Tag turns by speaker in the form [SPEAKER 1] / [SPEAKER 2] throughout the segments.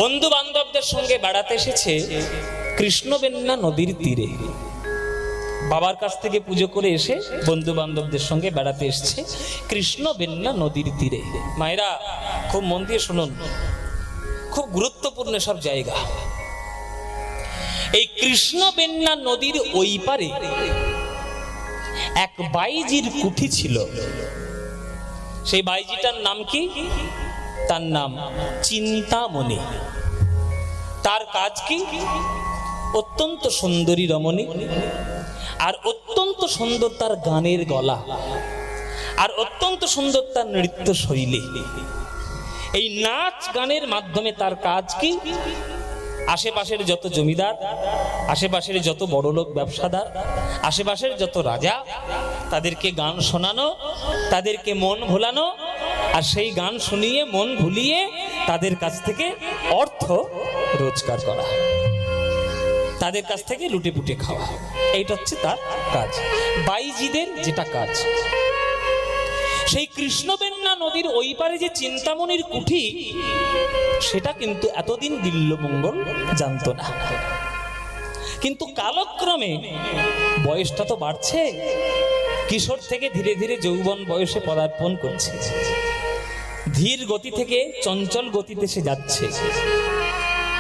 [SPEAKER 1] বন্ধু বান্ধবদের সঙ্গে বেড়াতে এসেছে কৃষ্ণবেন্না নদীর তীরে। বাবার কাছ থেকে পুজো করে এসে বন্ধু বান্ধবদের সঙ্গে বেড়াতে এসেছে কৃষ্ণবেন্না নদীর তীরে। মায়েরা খুব মন দিয়ে শুনুন, খুব গুরুত্বপূর্ণ সব জায়গা। এই কৃষ্ণবেন্না নদীর ওই পারে এক বাইজির কুঠি ছিল। সেই বাইজিটার নাম কি? তার নাম চিন্তামণি। তার কাজ কি? অত্যন্ত সুন্দরী রমণী, আর অত্যন্ত সুন্দর তার গানের গলা, আর অত্যন্ত সুন্দর তার নৃত্য শৈলী। এই নাচ গানের মাধ্যমে তার কাজ কি? আশেপাশের যত জমিদার, আশেপাশের যত বড়লোক ব্যবসাদার, আশেপাশের যত রাজা, তাদেরকে গান শোনানো, তাদেরকে মন ভোলানো, আর সেই গান শুনিয়ে মন ভুলিয়ে তাদের কাছ থেকে অর্থ রোজগার করা, তাদের কাছ থেকে লুটে পুটে খাওয়া। এইটা হচ্ছে তার কাজ, বাইজিদের যেটা কাজ। সেই কৃষ্ণবেন্না নদীর ওই পারে যে চিন্তামণির কুঠি, সেটা কিন্তু এতদিন বিল্বমঙ্গল জানতো না। কিন্তু কালক্রমে বয়সটা তো বাড়ছে, কিশোর থেকে ধীরে ধীরে যৌবন বয়সে পদার্পণ করছে, ধীর গতি থেকে চঞ্চল গতিতে সে যাচ্ছে।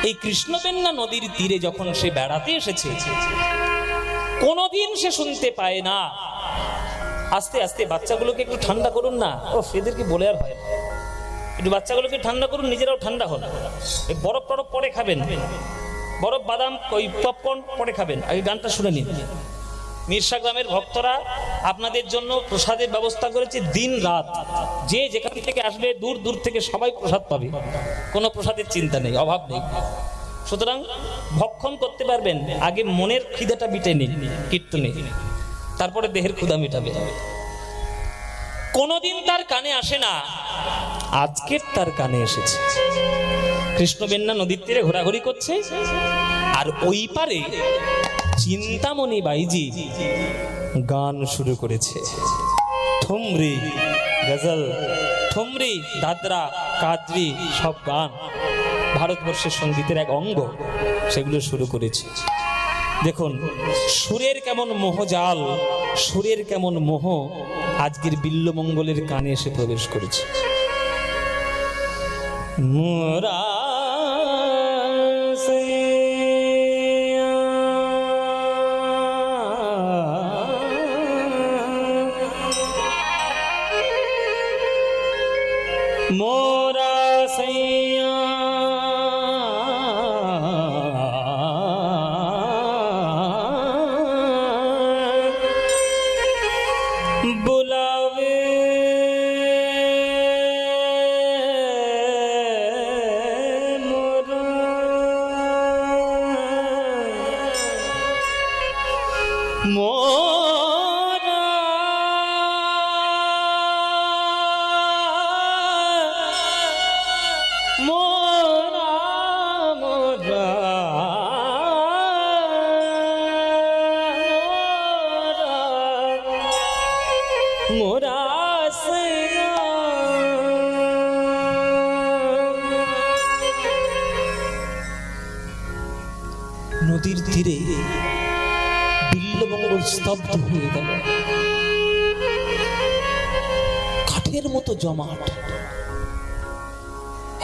[SPEAKER 1] এই কৃষ্ণবেন্না নদীর তীরে যখন সে বেড়াতে এসেছে, কোনোদিন সে শুনতে পায় না, আস্তে আস্তে বাচ্চাগুলোকে একটু ঠান্ডা করুন না, ও এদেরকে বলে আর হয় না, একটু বাচ্চাগুলোকে ঠান্ডা করুন, নিজেরাও ঠান্ডা হন। এই বরফ টরফ পরে খাবেন, বরফ বাদাম ওই পপকর্ন পরে খাবেন, আগে গানটা শুনে নিন। মির্শা গ্রামের ভক্তরা আপনাদের জন্য প্রসাদের ব্যবস্থা করেছে দিন রাত। যে যেখান থেকে আসবে, দূর দূর থেকে সবাই প্রসাদ পাবে, কোনো প্রসাদের চিন্তা নেই, অভাব নেই। সুতরাং ভক্ষণ করতে পারবেন, আগে মনের খিদাটা মিটে নিন কীর্তনে, তারপরে দেহের ক্ষুধা মেটাবে। কোনোদিন তার কানে আসে না, আজকের তার কানে এসেছে। কৃষ্ণবেন্না নদীর তীরে ঘোরাঘুরি করছে, আর ওই পারে চিন্তামণি বাইজি গান শুরু করেছে। ঠুমরি গজল, ঠুমরি, দাদরা, কাদরি, সব গান ভারতবর্ষের সঙ্গীতের এক অঙ্গ, সেগুলো শুরু করেছে। দেখুন সুরের কেমন মোহজাল, সুরের কেমন মোহ আজকের বিল্বমঙ্গলের কানে এসে প্রবেশ করেছে। মোরা मोरा सैया बुलावे मोरा, मोरा मोरा मोरा सैया। নদীর তীরে বিল্বমঙ্গল স্তব্ধ হয়ে গেল, কাঠের মতো জমাট,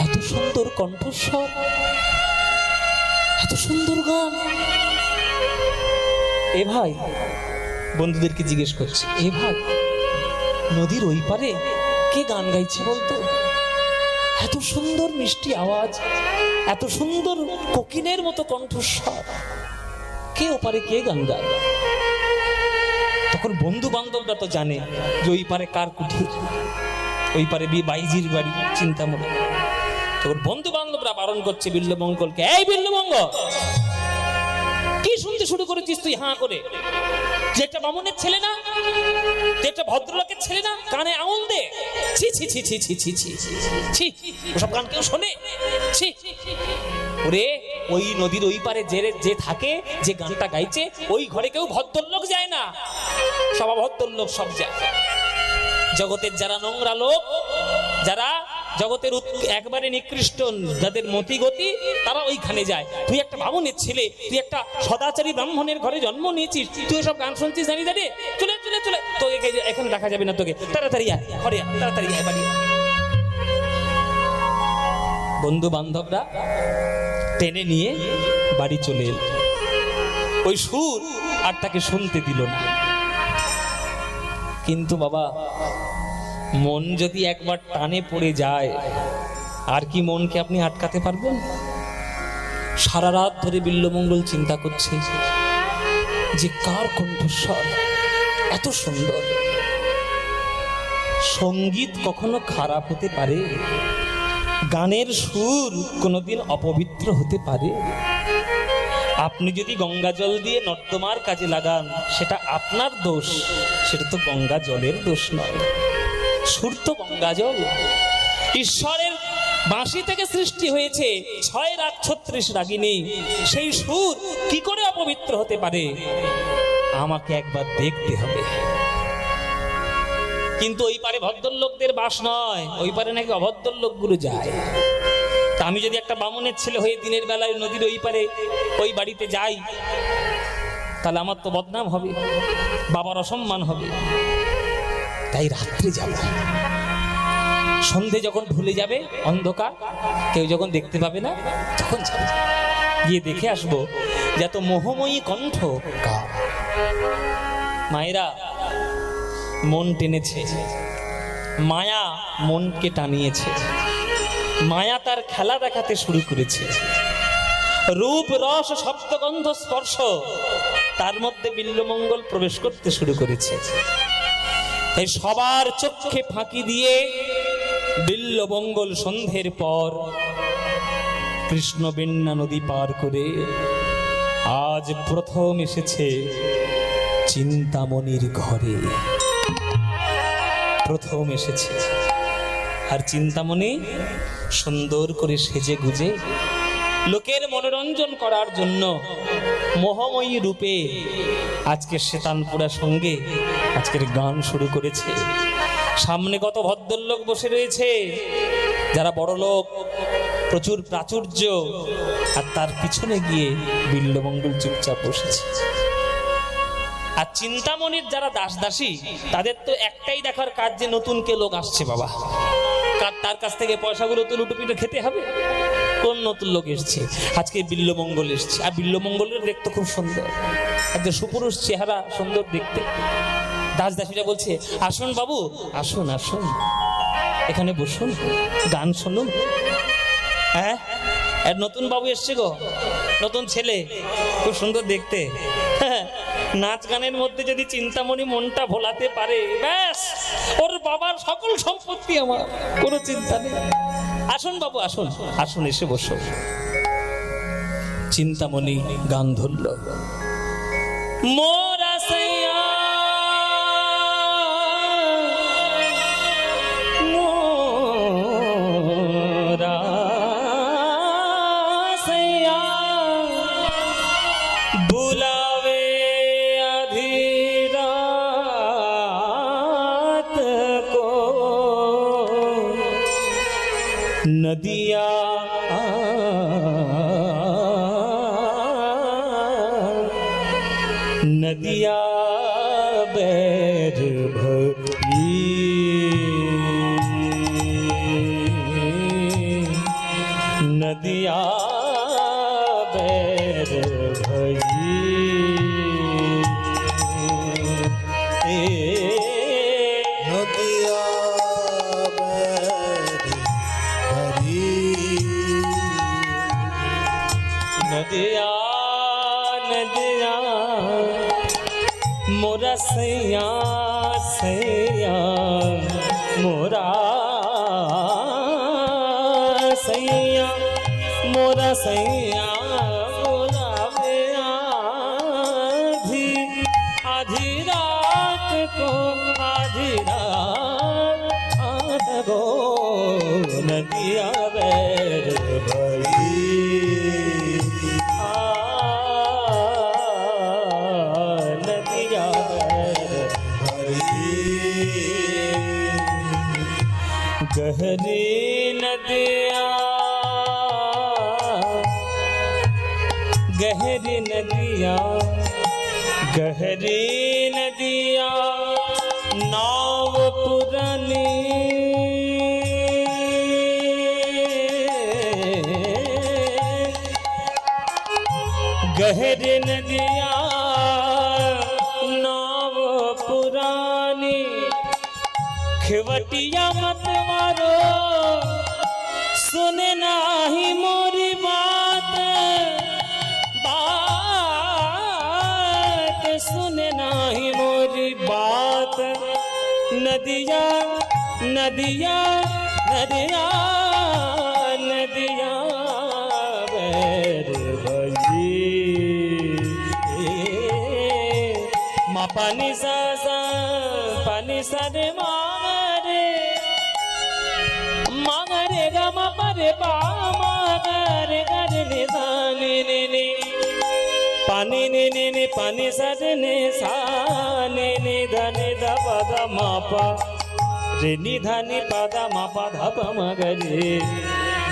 [SPEAKER 1] এত সুন্দর কণ্ঠস্বর, এত সুন্দর গান। এ ভাই বন্ধুদেরকে জিজ্ঞেস করছে, এ ভাই নদীর ওই পারে কে গান গাইছে বলতো? এত সুন্দর মিষ্টি আওয়াজ, এত সুন্দর কোকিলের মতো কণ্ঠস্বর, কে ওপারে কে গান গায়? তখন বন্ধু বান্ধবরা তো জানে যে ওই পারে কার কুঠির, ওই পারে বাইজির বাড়ি চিন্তামণি। তখন বন্ধু বান্ধবরা বারণ করছে বিল্বমঙ্গলকে, এই বিল্বমঙ্গল, কি শুনতে শুরু করেছিস তুই হাঁ করে? যে একটা বামুনের ছেলে না, যে একটা ভদ্রলোকের ছেলে না, কানে আঙুল দে। ছি ছি ছি ছি ছি ছি ছি, ওসব গান কেউ শোনে? ছি ওরে, ওই নদীর ওই পারে যে থাকে, যে গানটা গাইছে, ওই ঘরে কেউ ভদ্রলোক যায় না, সব ভদ্রলোক সব যায়। জগতের যারা নোংরা লোক, যারা জগতের একবারে নিকৃষ্ট যাদের মতি গতি তারা ওইখানে যায়। তুই একটা বামুনের ছেলে, তুই একটা সদাচারী ব্রাহ্মণের ঘরে জন্ম নিয়েছিস, তুই সব গান শুনছিস জানি জানি, চলে চলে চলে, তোকে এখানে রাখা যাবে না, তোকে তাড়াতাড়ি আয় ঘরে, তাড়াতাড়ি আয় বাড়ি। বন্ধু বান্ধবরা টেনে নিয়ে বাড়ি চলে এল। ওই সুর আর তাকে শুনতে দিল না। কিন্তু বাবা, মন যদি একবার টানে পড়ে যায়, আর কি মনকে আপনি আটকাতে পারবেন? সারা রাত ধরে বিল্বমঙ্গল চিন্তা করছে যে কার কণ্ঠস্বর এত সুন্দর। সঙ্গীত কখনো খারাপ হতে পারে? গানের সুর কোনোদিন অপবিত্র হতে পারে? আপনি যদি গঙ্গা জল দিয়ে নর্দমার কাজে লাগান, সেটা আপনার দোষ, সেটা তো গঙ্গা জলের দোষ নয়। সুর তো গঙ্গা জল। ঈশ্বরের বাঁশি থেকে সৃষ্টি হয়েছে 6 রাগ 36 রাগিনী, সেই সুর কি করে অপবিত্র হতে পারে? আমাকে একবার দেখতে হবে। কিন্তু ওই পারে ভদ্রলোকদের বাস নয়, ওই পারে নাকি অভদ্রলোকগুলো যায়। তা আমি যদি একটা বামুনের ছেলে হয়ে দিনের বেলায় নদীর ওই পারে ওই বাড়িতে যাই, তাহলে আমার তো বদনাম হবে, বাবার অসম্মান হবে। তাই রাত্রে যাব, সন্ধে যখন ঢুলে যাবে, অন্ধকার, কেউ যখন দেখতে পাবে না, তখন যাব, গিয়ে দেখে আসবো যে এত মোহময়ী কণ্ঠ কার। মায়েরা, মন টেনেছে, মায়া মনকে টানিয়েছে, মায়া তার খেলা দেখাতে শুরু করেছে। রূপ রস শব্দগন্ধ স্পর্শ, তার মধ্যে বিল্বমঙ্গল প্রবেশ করতে শুরু করেছে। তাই সবার চোখে ফাঁকি দিয়ে বিল্বমঙ্গল সন্ধ্যের পর কৃষ্ণবেন্না নদী পার করে আজ প্রথম এসেছে চিন্তামণির ঘরে। প্রথম এসেছে। আর চিন্তামণি সুন্দর করে সেজে গুজে লোকের মনোরঞ্জন করার জন্য মোহময়ী রূপে আজকে শ্বেতানপুরা সঙ্গে আজকের গান শুরু করেছে। সামনে কত ভদ্রলোক বসে রয়েছে, যারা বড় লোক, প্রচুর প্রাচুর্য, আর তার পিছনে গিয়ে বিল্বমঙ্গল চুপচাপ বসেছে। আর চিন্তামণির যারা দাস দাসী, তাদের তো একটাই দেখার কাজ যে নতুন কে লোক আসছে বাবা, তার কাছ থেকে পয়সাগুলো তো লুটুপিটে খেতে হবে। কোন নতুন লোক এসছে? আজকে বিল্বমঙ্গল এসছে। আর বিল্বমঙ্গলের দেখতে খুব সুন্দর, একদম সুপুরুষ চেহারা, সুন্দর দেখতে। দাস দাসীরা বলছে, আসুন বাবু, আসুন আসুন, এখানে বসুন, গান শুনুন। হ্যাঁ, আর নতুন বাবু এসছে গো, নতুন ছেলে, খুব সুন্দর দেখতে। নাচ গানের মধ্যে যদি চিন্তামণি মনটা ভোলাতে পারে, ব্যাস ওর বাবার সকল সম্পত্তি আমার, কোনো চিন্তা নেই। আসুন বাবু, আসুন আসুন, এসে বসুন। চিন্তামণি গান ধরল, মোরা সৈয়া মোরা সৈয়া বুলাवे आधी रात को नदिया नदिया बैर भरी नदिया बैर भरी
[SPEAKER 2] नदिया बैर भरी
[SPEAKER 1] नदिया नदिया मोरा सैया सैया मोरा सैया मोरा सैया बुलावे आधी आधी रात को आधी रात को नदिया बैर
[SPEAKER 2] भरी
[SPEAKER 1] नदिया बैर
[SPEAKER 2] भरी
[SPEAKER 1] गहरे गहरी नदियाँ नाव पुरानी गहरी नदियाँ नाव पुरानी खेवटिया मत मारो सुने नाही मोरी बात सुने नाही मोरी बात नदिया नदिया नदिया नदिया बैर भई मा पानी सा पानी सा रे मागरे गा मा परे पा मागरे गरे ने ने पानी ने पानी सजने साने ने धने धपा मापा रे नि धनि पदा मापा धप मगरे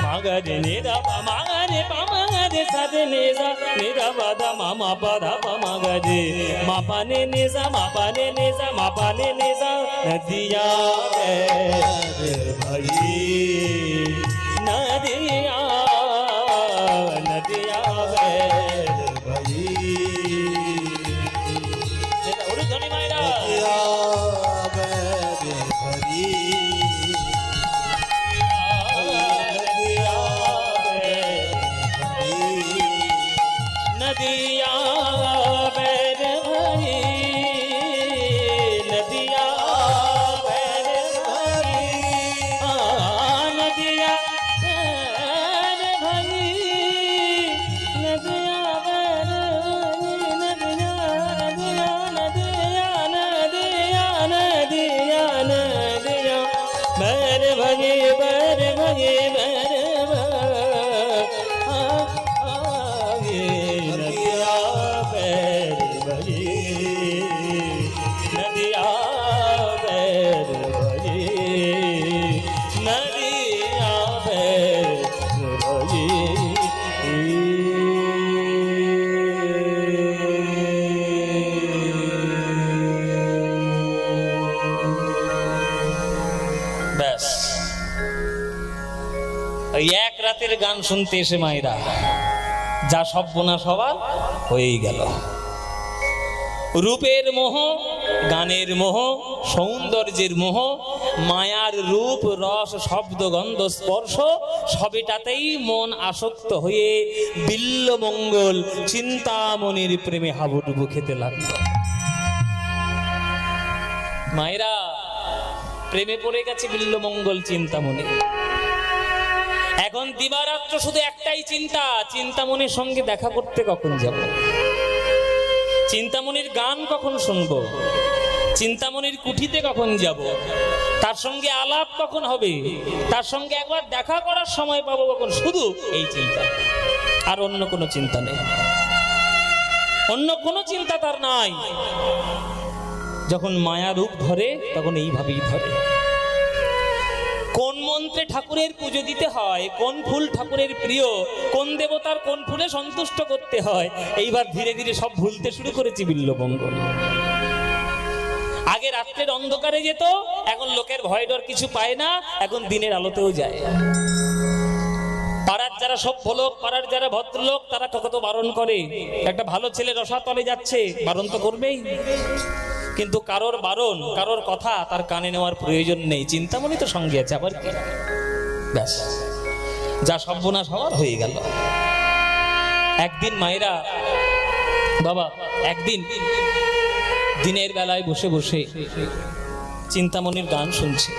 [SPEAKER 1] मगरे ने धपा मगरे पा मगरे सजने सा ने धपा मामा पदा प मगरे मापा ने सा मापा ने सा मापा ने सा नदिया भाई नदिया नदिया नदिया बैर भई नदिया बैर भई नदिया बैर भई नदिया बैर नदिया नदिया नदिया नदिया नदिया बैर भई बैर भई बैर এক রাতের গান শুনতে এসে মায়েরা যা সর্বনাশ হবার হয়েই গেল। রূপের মোহ, গানের মোহ, সৌন্দর্যের মোহ, মায়ার রূপ রস শব্দ গন্ধ স্পর্শ সবেটাতেই মন আসক্ত হয়ে বিল্লমঙ্গল চিন্তামণির প্রেমে হাবুডুবু খেতে লাগলো। মায়েরা প্রেমে পড়ে গেছে বিল্লমঙ্গল চিন্তামণি। এখন দিবারাত্র শুধু একটাই চিন্তা, চিন্তামণির সঙ্গে দেখা করতে কখন যাব, চিন্তামণির গান কখন শুনবো, চিন্তামণির কুঠিতে কখন যাব, তার সঙ্গে আলাপ কখন হবে, তার সঙ্গে একবার দেখা করার সময় পাবো কখন, শুধু এই চিন্তা, আর অন্য কোনো চিন্তা নেই, অন্য কোনো চিন্তা তার নাই। যখন মায়া রূপ ধরে তখন এইভাবেই ধরে। কোন মন্ত্রে ঠাকুরের পুজো দিতে হয়, কোন ফুল ঠাকুরের প্রিয়, কোন দেবতার কোন ফুলে সন্তুষ্ট করতে হয়, এইবার ধীরে ধীরে সব ভুলতে শুরু করেছি বিল্লমঙ্গল। আগে রাত্রের অন্ধকারে যেত, এখন লোকের ভয় ডর কিছু পায় না, এখন দিনের আলোতেও যায়। পাড়ার যারা সভ্য লোক, পাড়ার যারা ভদ্রলোক, তারা কত বারণ করে, একটা ভালো ছেলে রসাতলে যাচ্ছে, বারণ তো করবেই, কিন্তু কারোর বারণ, কারোর কথা তার কানে নেওয়ার প্রয়োজন নেই, চিন্তামণি তো সঙ্গে আছে, আবার কি, ব্যাস যা সর্বনাশ হওয়ার হয়ে গেল। একদিন মায়েরা বাবা, একদিন দিনের বেলায় বসে বসে চিন্তামণির গান শুনছে,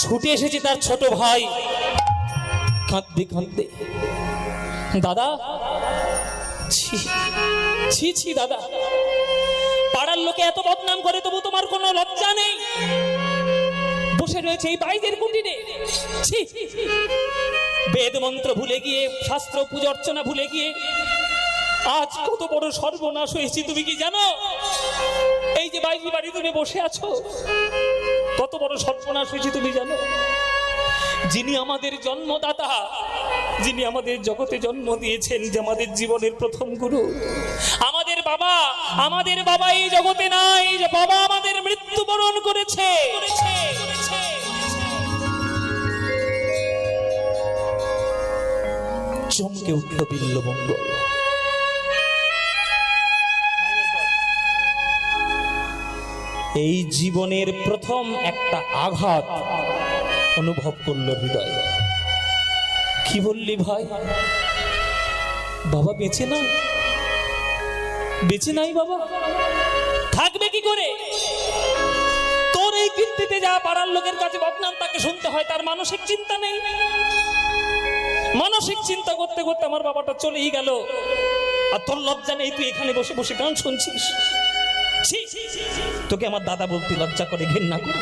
[SPEAKER 1] ছুটে এসেছে তার ছোট ভাই, কাঁদতে কাঁদতে, দাদা ছি ছি দাদা, পাড়ার লোকে এত বদনাম করে তবু তোমার কোনো লজ্জা নেই, বসে রয়েছে এই বাইদের কুটিরে, ছি, বেদ মন্ত্র ভুলে গিয়ে, শাস্ত্র পূজা অর্চনা ভুলে গিয়ে আজ কত বড় সর্বনাশ হয়েছে তুমি কি জানো? এই যে বাইজি বাড়ি তুমি বসে আছো, কত বড় সর্বনাশ হয়েছে তুমি জানো? যিনি আমাদের জন্মদাতা, যিনি আমাদের জগতে জন্ম দিয়েছেন, যে আমাদের জীবনের প্রথম গুরু, আমাদের বাবা এই জগতে নাই, যে বাবা আমাদের মৃত্যুবরণ করেছে। চমকে উঠল বিল্বমঙ্গল। এই জীবনের প্রথম একটা আঘাত অনুভব করল হৃদয়। কি বললি ভাই, বাবা বেঁচে না? বেঁচে নাই বাবা, থাকবে কি করে? তোর এই কীর্তিতে যা পাড়ার লোকের কাছে বদনাম তাকে শুনতে হয়, তার মানসিক চিন্তা নেই। মানসিক চিন্তা করতে করতে আমার বাবাটা চলেই গেল, আর তোর লজ্জা নেই? তুই এখানে বসে বসে গান শুনছিস। তোকে আমার দাদা বলতে লজ্জা করে, ঘেন্না করে?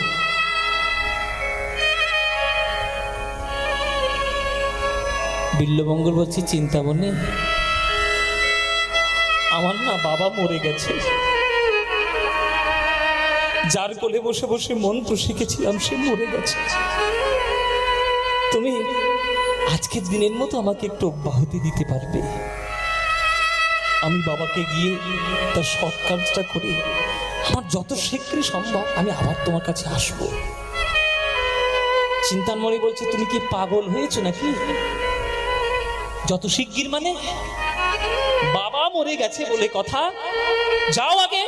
[SPEAKER 1] বিল্বমঙ্গল বলছি, চিন্তা মনে, আমার না বাবা মরে গেছে। যার কোলে বসে বসে মন্ত্র শিখেছিলাম সে মরে গেছে। তুমি আজকের দিনের মতো আমাকে একটু অব্যাহতি দিতে পারবে? আমি বাবাকে গিয়ে তার সৎ কাজটা করে আমার যত শীঘ্রই সম্ভব আমি আবার তোমার কাছে আসবো। চিন্তামণি বলছে, তুমি কি পাগল হয়েছো নাকি? যত শিগগির মানে? বাবা মরে গেছে বলে কথা, যাও আগে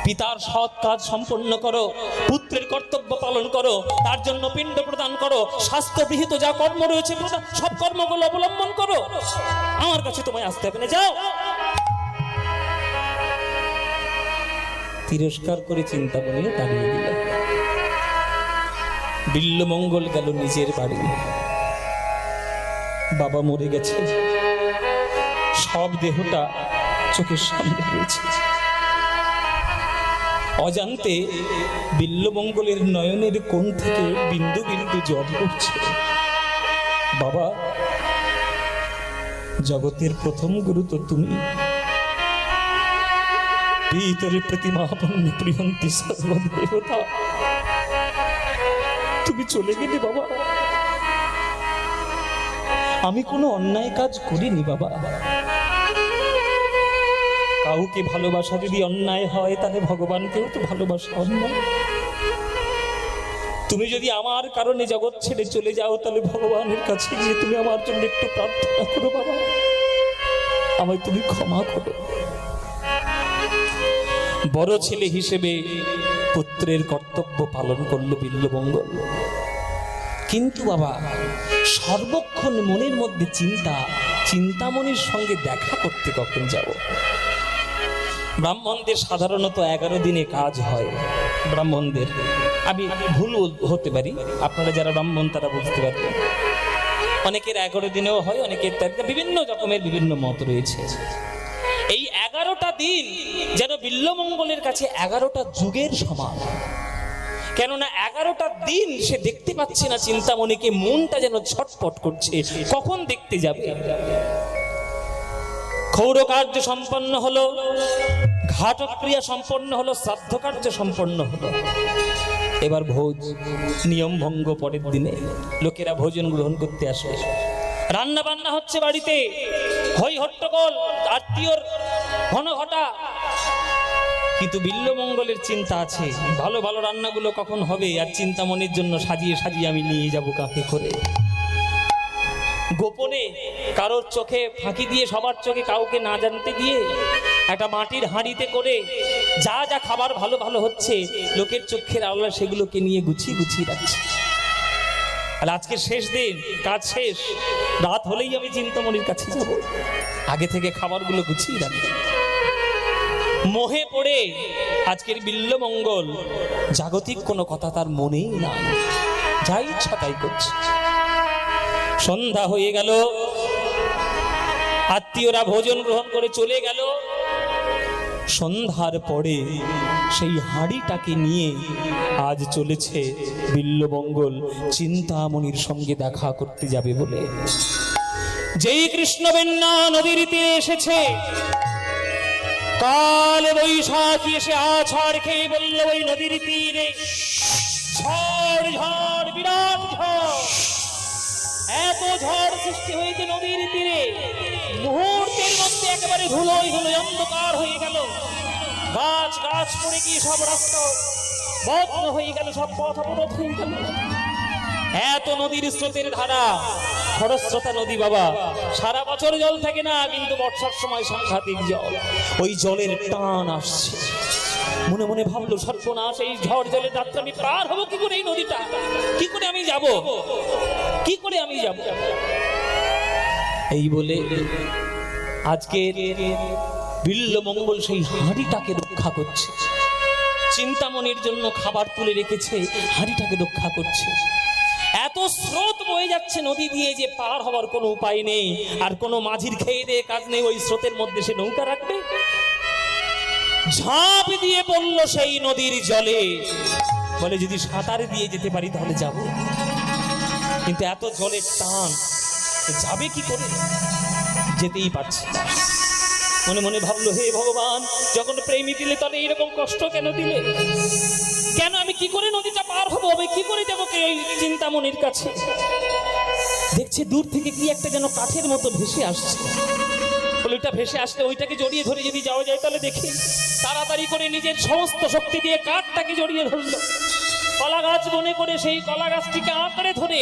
[SPEAKER 1] পিতার সৎ কাজ সম্পন্ন করো, পুত্রের কর্তব্য পালন করো, তার জন্য পিণ্ড প্রদান করো, শাস্ত্রবিহিত যা কর্ম রয়েছে সব কর্মগুলো অবলম্বন করো। আমার কাছে তোমায় আসতে হবে না, যাও। তিরস্কার করে চিন্তামণি দাঁড়িয়ে দিল। বিল্বমঙ্গল গেল নিজের বাড়ি। বাবা মরে গেছে, সব দেহটা চোখের সামনে রয়েছে। অজান্তে বিল্বমঙ্গলের নয়নের কোণ থেকে বিন্দু বিন্দু জল পড়ছে। বাবা, জগতের প্রথম গুরু তো তুমি। পিতরি প্রতিমাপন্নি প্রিয়ন্তি সর্বদেবতা। তুমি চলে গেলে বাবা। আমি কোনো অন্যায় কাজ করিনি বাবা। কাউকে ভালোবাসা যদি অন্যায় হয়, তাহলে ভগবানকেও তো ভালোবাসা অন্যায়। তুমি যদি আমার কারণে জগৎ ছেড়ে চলে যাও, তাহলে ভগবানের কাছে গিয়ে তুমি আমার জন্য একটু প্রার্থনা করো বাবা, আমায় তুমি ক্ষমা করো। বড় ছেলে হিসেবে পুত্রের কর্তব্য পালন করলো বিল্বমঙ্গল। কিন্তু বাবা, সর্বক্ষণ মনের মধ্যে চিন্তামণির সঙ্গে দেখা করতে কখন যাব? ব্রাহ্মণদের সাধারণত 11 দিনে কাজ হয়। ব্রাহ্মণদের, আমি ভুল হতে পারি, আপনারা যারা ব্রাহ্মণ তারা বুঝতে পারবেন। অনেকের 11 দিনেও হয়, অনেকের বিভিন্ন রকমের বিভিন্ন মত রয়েছে। এই 11টা দিন যেন বিল্বমঙ্গলের কাছে 11টা যুগের সমান। কেননা 11টা দিন সে দেখতে পাচ্ছে না চিন্তামণিকে, মনটা যেন ছটফট করছে, কখন দেখতে যাবে। ক্ষৌর কার্য সম্পন্ন হলো, ঘাটক্রিয়া সম্পন্ন হলো, শ্রাদ্ধ কার্য সম্পন্ন হলো। এবার ভোজ, নিয়ম ভঙ্গ পরের দিনে লোকেরা ভোজন গ্রহণ করতে আসে। রান্না বান্না হচ্ছে বাড়িতে, হই হট্টগোল, আত্মীয়র ঘনঘটা। কিন্তু বিল্বমঙ্গলের চিন্তা আছে, ভালো ভালো রান্নাগুলো কখন হবে, আর চিন্তামণির জন্য সাজিয়ে সাজিয়ে আমি নিয়ে যাব কাকে করে। গোপনে কারোর চোখে ফাঁকি দিয়ে, সবার চোখে কাউকে না জানতে দিয়ে, একটা মাটির হাঁড়িতে করে যা যা খাবার ভালো ভালো হচ্ছে, লোকের চোখের আড়ালে সেগুলোকে নিয়ে গুছিয়ে গুছিয়ে রাখছে। আর আজকে শেষ দিন, কাজ শেষ, রাত হলেই আমি চিন্তামণির কাছে যাব, আগে থেকে খাবারগুলো গুছিয়ে রাখি। মোহে পড়ে আজকের বিল্বমঙ্গল জাগতিক কোনো কথা তার মনেই নাই, যা ইচ্ছা তাই করছে। সন্ধ্যা হয়ে গেল, আত্মীয়রা ভোজন গ্রহণ করে চলে গেল। সন্ধ্যার পরে সেই হাঁড়িটাকে নিয়ে আজ চলেছে বিল্বমঙ্গল চিন্তামণির সঙ্গে দেখা করতে যাবে বলে। যেই কৃষ্ণবেন্না নদীর তীরে এসেছে, কাল বৈশাখী এসে আছাড় খেয়ে বলল, ওই নদীর তীরে ঝড় ঝড়, বিরাট ঝড়। এত ঝড় সৃষ্টি হয়েছে নদীর তীরে, মুহূর্তের মধ্যে একেবারে ধুলোয় ধুলোয় অন্ধকার হয়ে গেল। গাছ গাছ পড়ে গিয়ে সব রাস্তা বন্ধ হয়ে গেল, সব পথ অবরোধ হয়ে গেল। এত নদীর স্রোতের ধারা, খরস্রোতা নদী বাবা, সারা বছর জল থাকে না, কিন্তু বর্ষার সময় সাংঘাতিক জল। ওই জলের টান আসছে, মনে মনে ভাবলো সর্বনাশ, এই ঝড় জলের রাত্রে আমি পার হবো কি করে? এই নদীটা কি করে আমি যাব? কি করে আমি যাব? এই বলে আজকে বিল্লমঙ্গল সেই হাঁড়িটাকে রক্ষা করছে, চিন্তামণির জন্য খাবার তুলে রেখেছে, হাঁড়িটাকে রক্ষা করছে। এত স্রোত বয়ে যাচ্ছে নদী দিয়ে যে পার হওয়ার কোনো উপায় নেই, আর কোনো মাঝির খেয়ে দিয়ে কাজ নেই, ওই স্রোতের মধ্যে সে নৌকা রাখবে। ঝাঁপ দিয়ে পড়ল সেই নদীর জলে, বলে যদি সাঁতার দিয়ে যেতে পারি তাহলে যাব, কিন্তু এত জলের টান, যাবে কি করে? যেতেই পারছে না। মনে মনে ভাবলো, হে ভগবান, যখন প্রেমী দিলে তাহলে এরকম কষ্ট কেন দিলে? কেন আমি কি করে নদীটা পার হবো? আমি কি করে যাবো এই চিন্তামণির কাছে? দেখছে দূর থেকে কি একটা যেন কাঠের মতো ভেসে আসছে। ওইটা ভেসে আসলে ওইটাকে জড়িয়ে ধরে যদি যাওয়া যায় তাহলে দেখি। তাড়াতাড়ি করে নিজের সমস্ত শক্তি দিয়ে কাঠটাকে জড়িয়ে ধরল। কলা গাছ মনে করে সেই কলা গাছটিকে আঁকড়ে ধরে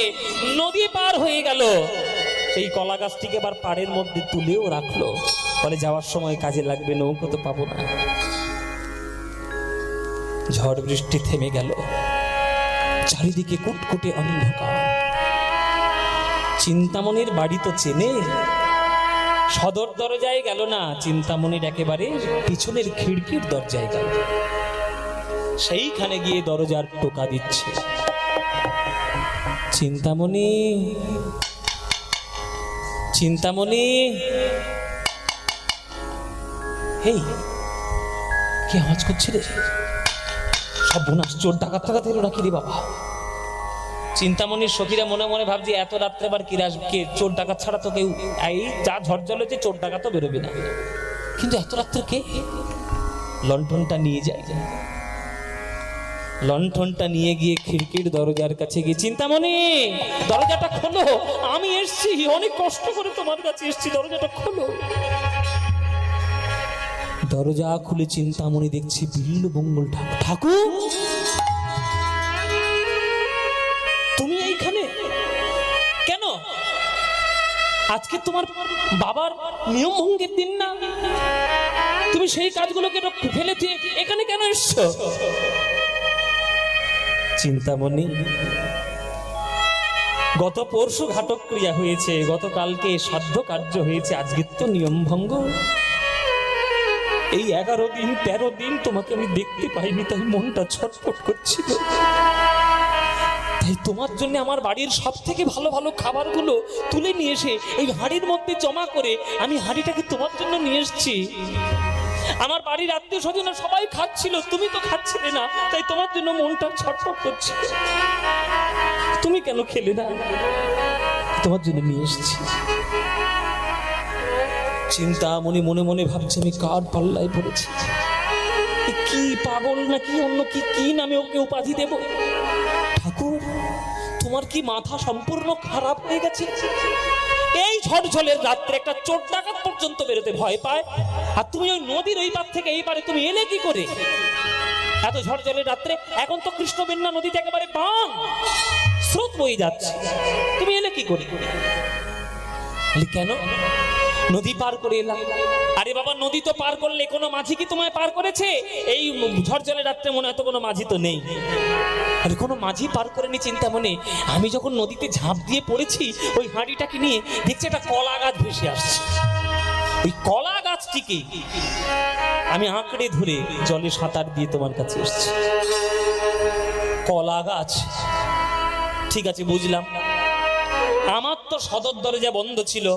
[SPEAKER 1] নদী পার হয়ে গেল। সেই কলা গাছটিকে আবার পাড়ের মধ্যে তুলেও রাখলো, বলে যাওয়ার সময় কাজে লাগবে, নৌকো তো পাবো না। ঝড় বৃষ্টি থেমে গেল, চারিদিকে কুটকুটে অন্ধকার। চিন্তামণির বাড়ি তো চেনে, সদর দরজায় গেল না, চিন্তামণির একেবারে পিছনের খিড়কির দরজায় গেল। সেইখানে গিয়ে দরজার টোকা দিচ্ছে, চিন্তামণি, চিন্তামণি। হেই, কে আওয়াজ করছে রে? সব বোনাস চোর ডাকাত টাকাত এলো নাকি রে বাবা? চিন্তামণির সখীরা মনে মনে ভাবছে এত রাত্রে আবার কি আসবে? চোর ডাকাত ছাড়া তো কেউ, এই যা ঝড় জল হয়েছে চোর ডাকাত তো বেরোবে না, কিন্তু এত রাত্রে কে? লণ্ঠনটা নিয়ে যায়, লণ্ঠনটা নিয়ে গিয়ে খিড়কির দরজার কাছে গিয়ে, চিন্তামণি দরজাটা খোলো, আমি এসছি, অনেক কষ্ট করে তোমার কাছে এসছি, দরজাটা খোলো। দরজা খুলে চিন্তামণি দেখছি বিল্লমঙ্গল ঠাকুর। ঠাকুর, তুমি এইখানে কেন? আজকে তোমার বাবার নিয়ম ভঙ্গের দিন না? তুমি সেই কাজগুলোকে ফেলে দিয়ে এখানে কেন এসছো? চিন্তামণি, গত পরশু ঘাতক ক্রিয়া হয়েছে, গতকালকে সাধ্য কার্য হয়েছে, আজকে তো নিয়ম ভঙ্গ। এই 11 দিন 13 দিন তোমাকে আমি দেখতে পাইনি, তাই মনটা ছটফট করছিল। তাই তোমার জন্য আমার বাড়ির সব থেকে ভালো ভালো খাবারগুলো তুলে নিয়ে এসে এই হাঁড়ির মধ্যে জমা করে আমি হাঁড়িটাকে তোমার জন্য নিয়ে এসেছি। আমার বাড়ির আত্মীয় স্বজনরা সবাই খাচ্ছিল, তুমি তো খাচ্ছিলে না, তাই তোমার জন্য মনটা ছটফট করছে। তুমি কেন খেলে না? তোমার জন্য নিয়ে এসেছি। চিন্তামণি মনে মনে ভাবছে আমি কার পাল্লায় পড়েছি, কি পাগল নাকি অন্য কি কি নামে ওকে উপাধি দেব? ঠাকুর, তোমার কি মাথা সম্পূর্ণ খারাপ হয়ে গেছে? এই ঝড়ঝলের রাত্রে একটা চোর ডাকাত পর্যন্ত বেরোতে ভয় পায়, আর তুমি ওই নদীর ওই পার থেকে এই পারে তুমি এলে কি করে? এত ঝড়ঝলের রাত্রে, এখন তো কৃষ্ণবেন্না নদীতে একেবারে বান, স্রোত বয়ে যাচ্ছে, তুমি এলে কি করে? কেন নদী পার করে এলাম? আরে বাবা, নদী তো পার করলে, কোনো মাঝি কি তোমায় পার করেছে? এই ঝড়ঝলের রাত্রে মনে হয় তো কোনো মাঝি তো নেই। আরে কোনো মাঝি পার করেনি চিন্তামণি। আমি যখন নদীতে ঝাঁপ দিয়ে পড়েছি ওই হাঁড়িটাকে নিয়ে, দেখছি একটা কলা গাছ ভেসে আসছে। ওই কলা গাছটিকে আমি আঁকড়ে ধরে জলে সাঁতার দিয়ে তোমার কাছে এসেছি। কলা গাছ, ঠিক আছে বুঝলাম, আমার তো সদর দরজা বন্ধ ছিল,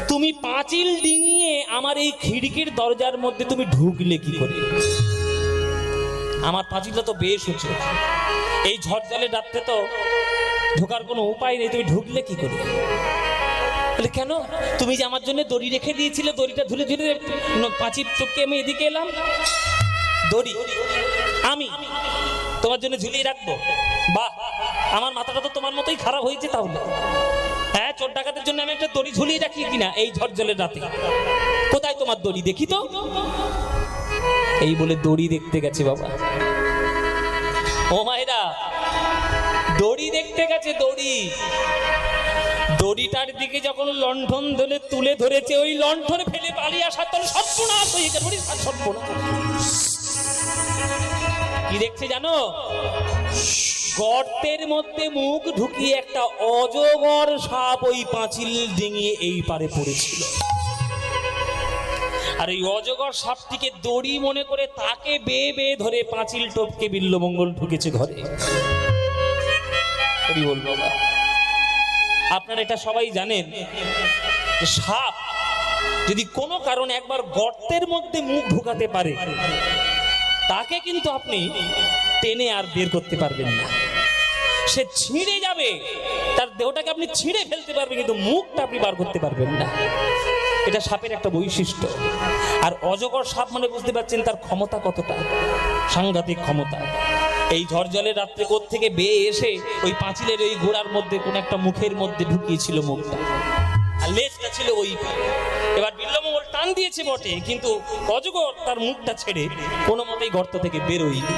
[SPEAKER 1] তুমি পাঁচিল ডিঙিয়ে আমার এই খিড়কির দরজার মধ্যে তুমি ঢুকলে কি করে? আমার পাঁচিলটা তো বেশ উঁচু, এই ঝড়জলের রাত্রে তো ঢোকার কোনো উপায় নেই, তুমি ঢুকলে কি করে? বলে কেন? তুমি যে আমার জন্য দড়ি রেখে দিয়েছিলে, দড়িটা ধুলে ধুলে পাঁচিল টপকে আমি এদিকে এলাম। দড়ি আমি তোমার জন্য ঝুলিয়ে রাখবো? বাহ, আমার মাথাটা তো তোমার মতোই খারাপ হয়েছে তাহলে। হ্যাঁ, চোর ডাকাতের জন্য আমি একটা দড়ি ঝুলিয়ে রাখি কিনা এই ঝড়জলের রাতে। কোথায় তোমার দড়ি, দেখি তো। এই বলে দড়ি দেখতে গেছে বাবা। ও মায়েরা, দড়ি দেখতে গেছে, দড়ি। দড়িটার দিকে যখন লণ্ঠন ধরে তুলে ধরেছে, ওই লণ্ঠন ফেলে পালিয়ে আসার তখন সর্বনাশ হয়ে গেল। সর্বনাশ। কি দেখছে জানো? গর্তের মধ্যে মুখ ঢুকিয়ে একটা অজগর সাপ ওই পাঁচিল ডিঙিয়ে এই পারে পড়েছিল। আর এই অজগর সাপটিকে দড়ি মনে করে তাকে বেয়ে বেয়ে ধরে পাঁচিল টপকে বিল্লমঙ্গল ঢুকেছে ঘরে। বল বাবা, আপনারা এটা সবাই জানেন যে সাপ যদি কোনো কারণে একবার গর্তের মধ্যে মুখ ঢুকাতে পারে, তাকে কিন্তু আপনি টেনে আর বের করতে পারবেন না। সে ছিঁড়ে যাবে, তার দেহটাকে আপনি ছিঁড়ে ফেলতে পারবেন, কিন্তু মুখটা আপনি বার করতে পারবেন না। এটা সাপের একটা বৈশিষ্ট্য। আর অজগর সাপ মানে বুঝতে পারছেন তার ক্ষমতা কতটা, সাংঘাতিক ক্ষমতা। এই ঝড়জলের রাত্রে কোত্থেকে বেয়ে এসে ওই পাঁচিলের ওই গোড়ার মধ্যে কোন একটা মুখের মধ্যে ঢুকিয়েছিল মুখটা, আর লেজটা ছিল ওই। এবার বিল্লমঙ্গল টান দিয়েছে বটে, কিন্তু অজগর তার মুখটা ছেড়ে কোনো মতেই গর্ত থেকে বেরোয়নি।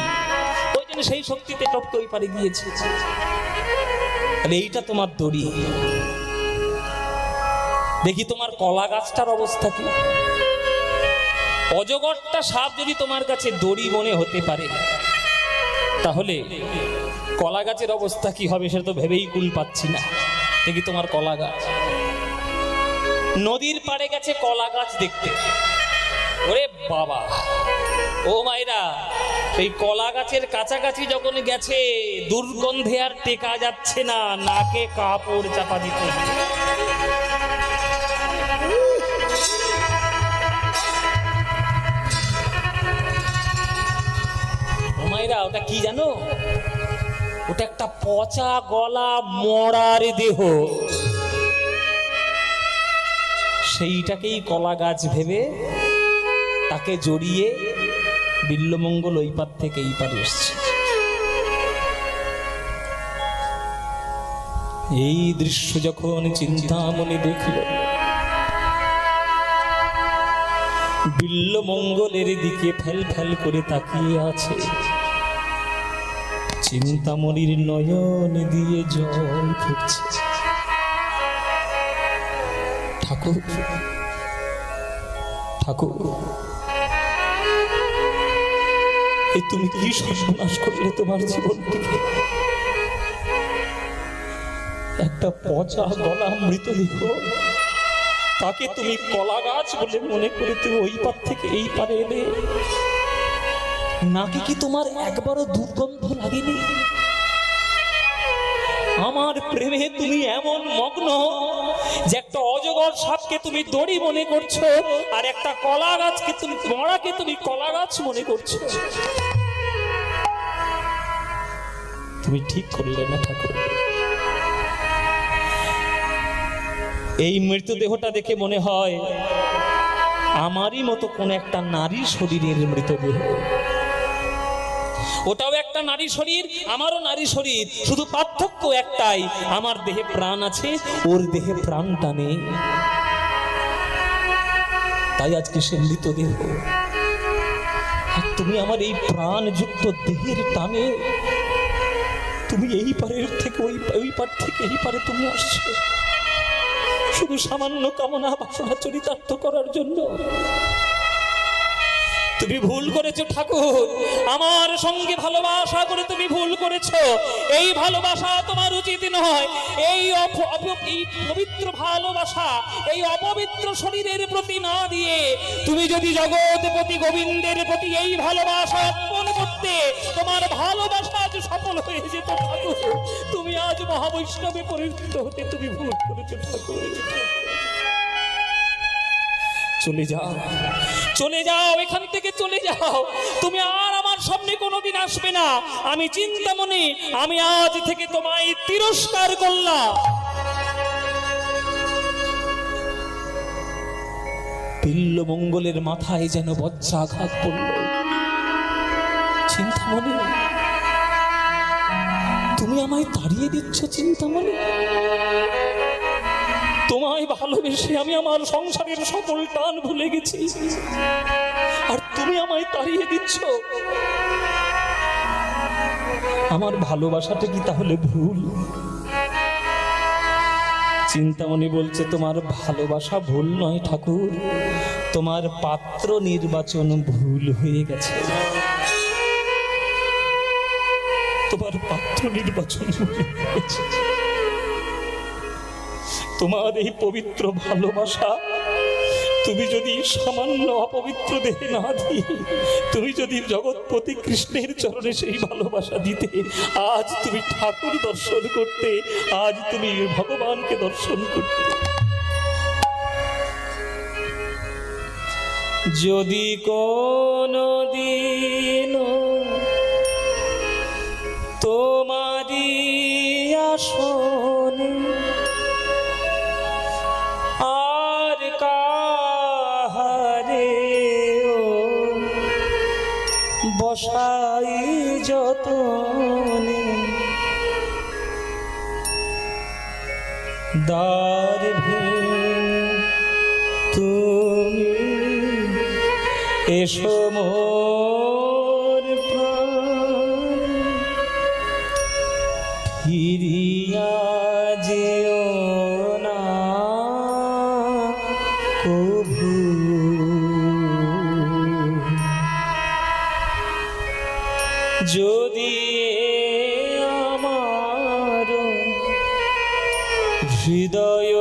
[SPEAKER 1] ওই জন্য সেই শক্তিতে টপকে ওই পারে গিয়েছে। এইটা তোমার দড়ি। দেখি তোমার কলা গাছটার অবস্থা কি। অজগরটা সাপ যদি তোমার কাছে দড়ি মনে হতে পারে, তাহলে কলা গাছের অবস্থা কি হবে সেটা তো ভেবেই কুল পাচ্ছি না। দেখি তোমার কলা গাছ। নদীর পাড়ে গেছে কলা গাছ দেখতে। ওরে বাবা, ও মায়েরা, সেই কলা গাছের কাছাকাছি যখন গেছে, দুর্গন্ধে আর টেকা যাচ্ছে না, নাকে কাপড় চাপা দিতে। ওটা কি জানো? ওটা একটা পচা গলা মরার দেহ। সেইটাকেই কলা গাছ ভেবে তাকে জড়িয়ে বিল্লমঙ্গল ওই পার থেকে এই পারে এসছে। এই দৃশ্য যখন চিন্তামণি দেখল, বিল্লমঙ্গলের দিকে ফেল ফেল করে তাকিয়ে আছে। চিন্তামণির নয়ন দিয়ে জল ফুটছে। ঠাকুর, ঠাকুর, এই তুমি কি সর্বনাশ করলে তোমার জীবনটিকে? একটা পচা গলা মৃতদেহ, তাকে তুমি কলা গাছ বলে মনে করে তুমি ওই পার থেকে এই পারে এলে। নাকি কি তোমার একবারও দুর্গন্ধ লাগেনি? আমার প্রেমে তুমি এমন মগ্ন যে একটা অজগর সাপকে তুমি দড়ি মনে করছো, আর একটা কলা গাছকে তুমি মরাকে তুমি কলা গাছ মনে করছো। তুমি ঠিক করলে না ঠাকুর। এই মৃতদেহটা দেখে মনে হয় আমারই মতো কোন একটা নারী শরীরের মৃতদেহ। ওটাও একটা নারী শরীর, আমারও নারী শরীর, শুধু পার্থক্য একটাই, আমার দেহে প্রাণ আছে, ওর দেহে প্রাণটা নেই। তাই আজকে সে মৃতদেহ। আর তুমি আমার এই প্রাণযুক্ত দেহের টানে তুমি এই পারের থেকে ওই পার থেকে এই পারে তুমি আসছো, শুধু সামান্য কামনা বাসনা চরিতার্থ করার জন্য। তুমি ভুল করেছো ঠাকুর, আমার সঙ্গে ভালোবাসা করে তুমি ভুল করেছো। এই ভালোবাসা তোমার উচিত নয়। এই পবিত্র ভালোবাসা এই অপবিত্র শরীরের প্রতি না দিয়ে তুমি যদি জগৎপতি গোবিন্দের প্রতি এই ভালোবাসা অর্পণ করতে, তোমার ভালোবাসা আজ সফল হয়ে যেত ঠাকুর। তুমি আজ মহাবৈষ্ণবে পরিণত হতে তুমি ভুল করেছো ঠাকুর। চলে যাও, চলে যাও, এখান থেকে চলে যাও। তুমি আর আমার সামনে কোনোদিন আসবে না। আমি চিন্তামণি, আমি আজ থেকে তোমায় তিরস্কার করলাম। বিল্লমঙ্গলের মাথায় যেন বজ্রাঘাত পড়ল। চিন্তামণি, তুমি আমায় তাড়িয়ে দিচ্ছ চিন্তামণি? ভালোবেসে আমি আমার সংসারের সকল টান ভুলে গেছি, আর তুমি আমায় তাড়িয়ে দিচ্ছ। আমার ভালোবাসাটা কি তাহলে ভুল? চিন্তামণি বলছে, তোমার ভালোবাসা ভুল নয় ঠাকুর, তোমার পাত্র নির্বাচন ভুল হয়ে গেছে। তোমার পাত্র নির্বাচন ভুল হয়ে গেছে। তোমার এই পবিত্র ভালোবাসা তুমি যদি সামান্য অপবিত্র দেহে না দিয়ে তুমি যদি জগৎপতি কৃষ্ণের চরণে সেই ভালোবাসা দিতে, আজ তুমি ঠাকুর দর্শন করতে, আজ তুমি ভগবানকে দর্শন করতে। যদি কোনো দিন তোমারি আসনে আর কাহারে বসাই যতনে, দ্বার ভেঙে তুমি এসো মোর প্রাণ, ফিরিয়া যেও না কভু। যদি আমার হৃদয়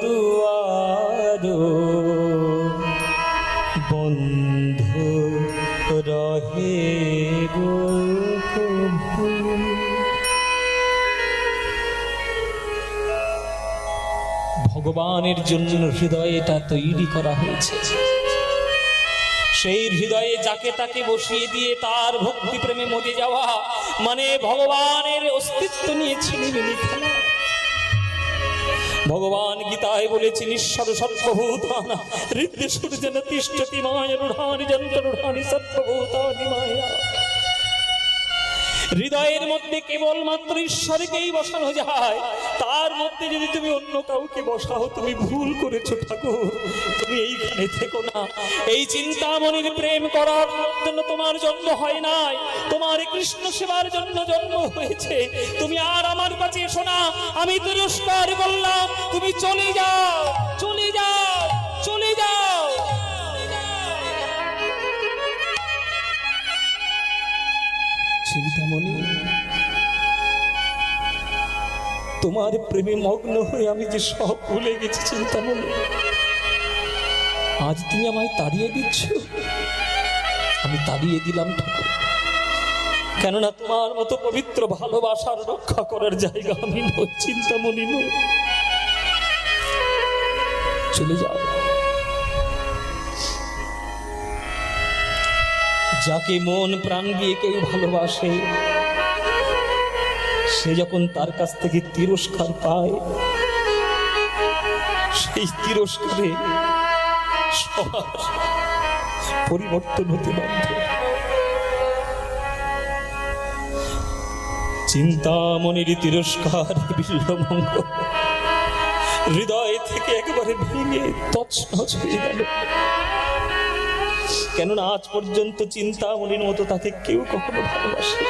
[SPEAKER 1] দুয়ার বন্ধ রহে গো কভু। ভগবানের জন্য হৃদয়টা তৈরি করা হয়েছে, সেই হৃদয়ে যাকে তাকে বসিয়ে দিয়ে তার ভক্তি প্রেমে মজে যাওয়া মানে ভগবানের অস্তিত্ব নিয়ে ছিনিমিনি খেলা। ভগবান গীতায় বলেছেন, ঈশ্বর সর্বভূতানাং হৃদয়সূর্যেন তিষ্ঠতি মায়ারূঢ়ানি যন্ত্ররূঢ়ানি সর্বভূতানি মায়া। হৃদয়ের মধ্যে কেবলমাত্র ঈশ্বরকেই বসানো যায়, তার মধ্যে যদি তুমি অন্য কাউকে বসাও তুমি ভুল করেছো ঠাকুর, তুমি এইখানে থেকো না। এই চিন্তামণির প্রেম করার জন্য তোমার জন্ম হয় নাই, তোমার কৃষ্ণ সেবার জন্য জন্ম হয়েছে। তুমি আর আমার কাছে এসো না, আমি তিরস্কার করলাম, তুমি চলে যাও, চলে যাও, চলে যাও। চিন্তামণি, তোমার প্রেমে মগ্ন হয়ে আমি যে সব ভুলে গেছি চিন্তামণি, আজ তুমি আমায় তাড়িয়ে দিচ্ছ। আমি তাড়িয়ে দিলাম ঠাকুর, কেননা তোমার মতো পবিত্র ভালোবাসার রক্ষা করার জায়গা আমি নই চিন্তামণি, নই। চলে যাও। যাকে মন প্রাণ দিয়ে কেউ ভালোবাসে, সে যখন তার কাছ থেকে তিরস্কার পায়, সেই তিরস্কারে সবার পরিবর্তন হতে বাধ্য। চিন্তামণির তিরস্কার বিল্বমঙ্গল হৃদয় থেকে একেবারে ভেঙে তছনছ হয়ে গেল, কেননা আজ পর্যন্ত চিন্তামণির মতো তাকে কেউ কখনো ভালোবাসে।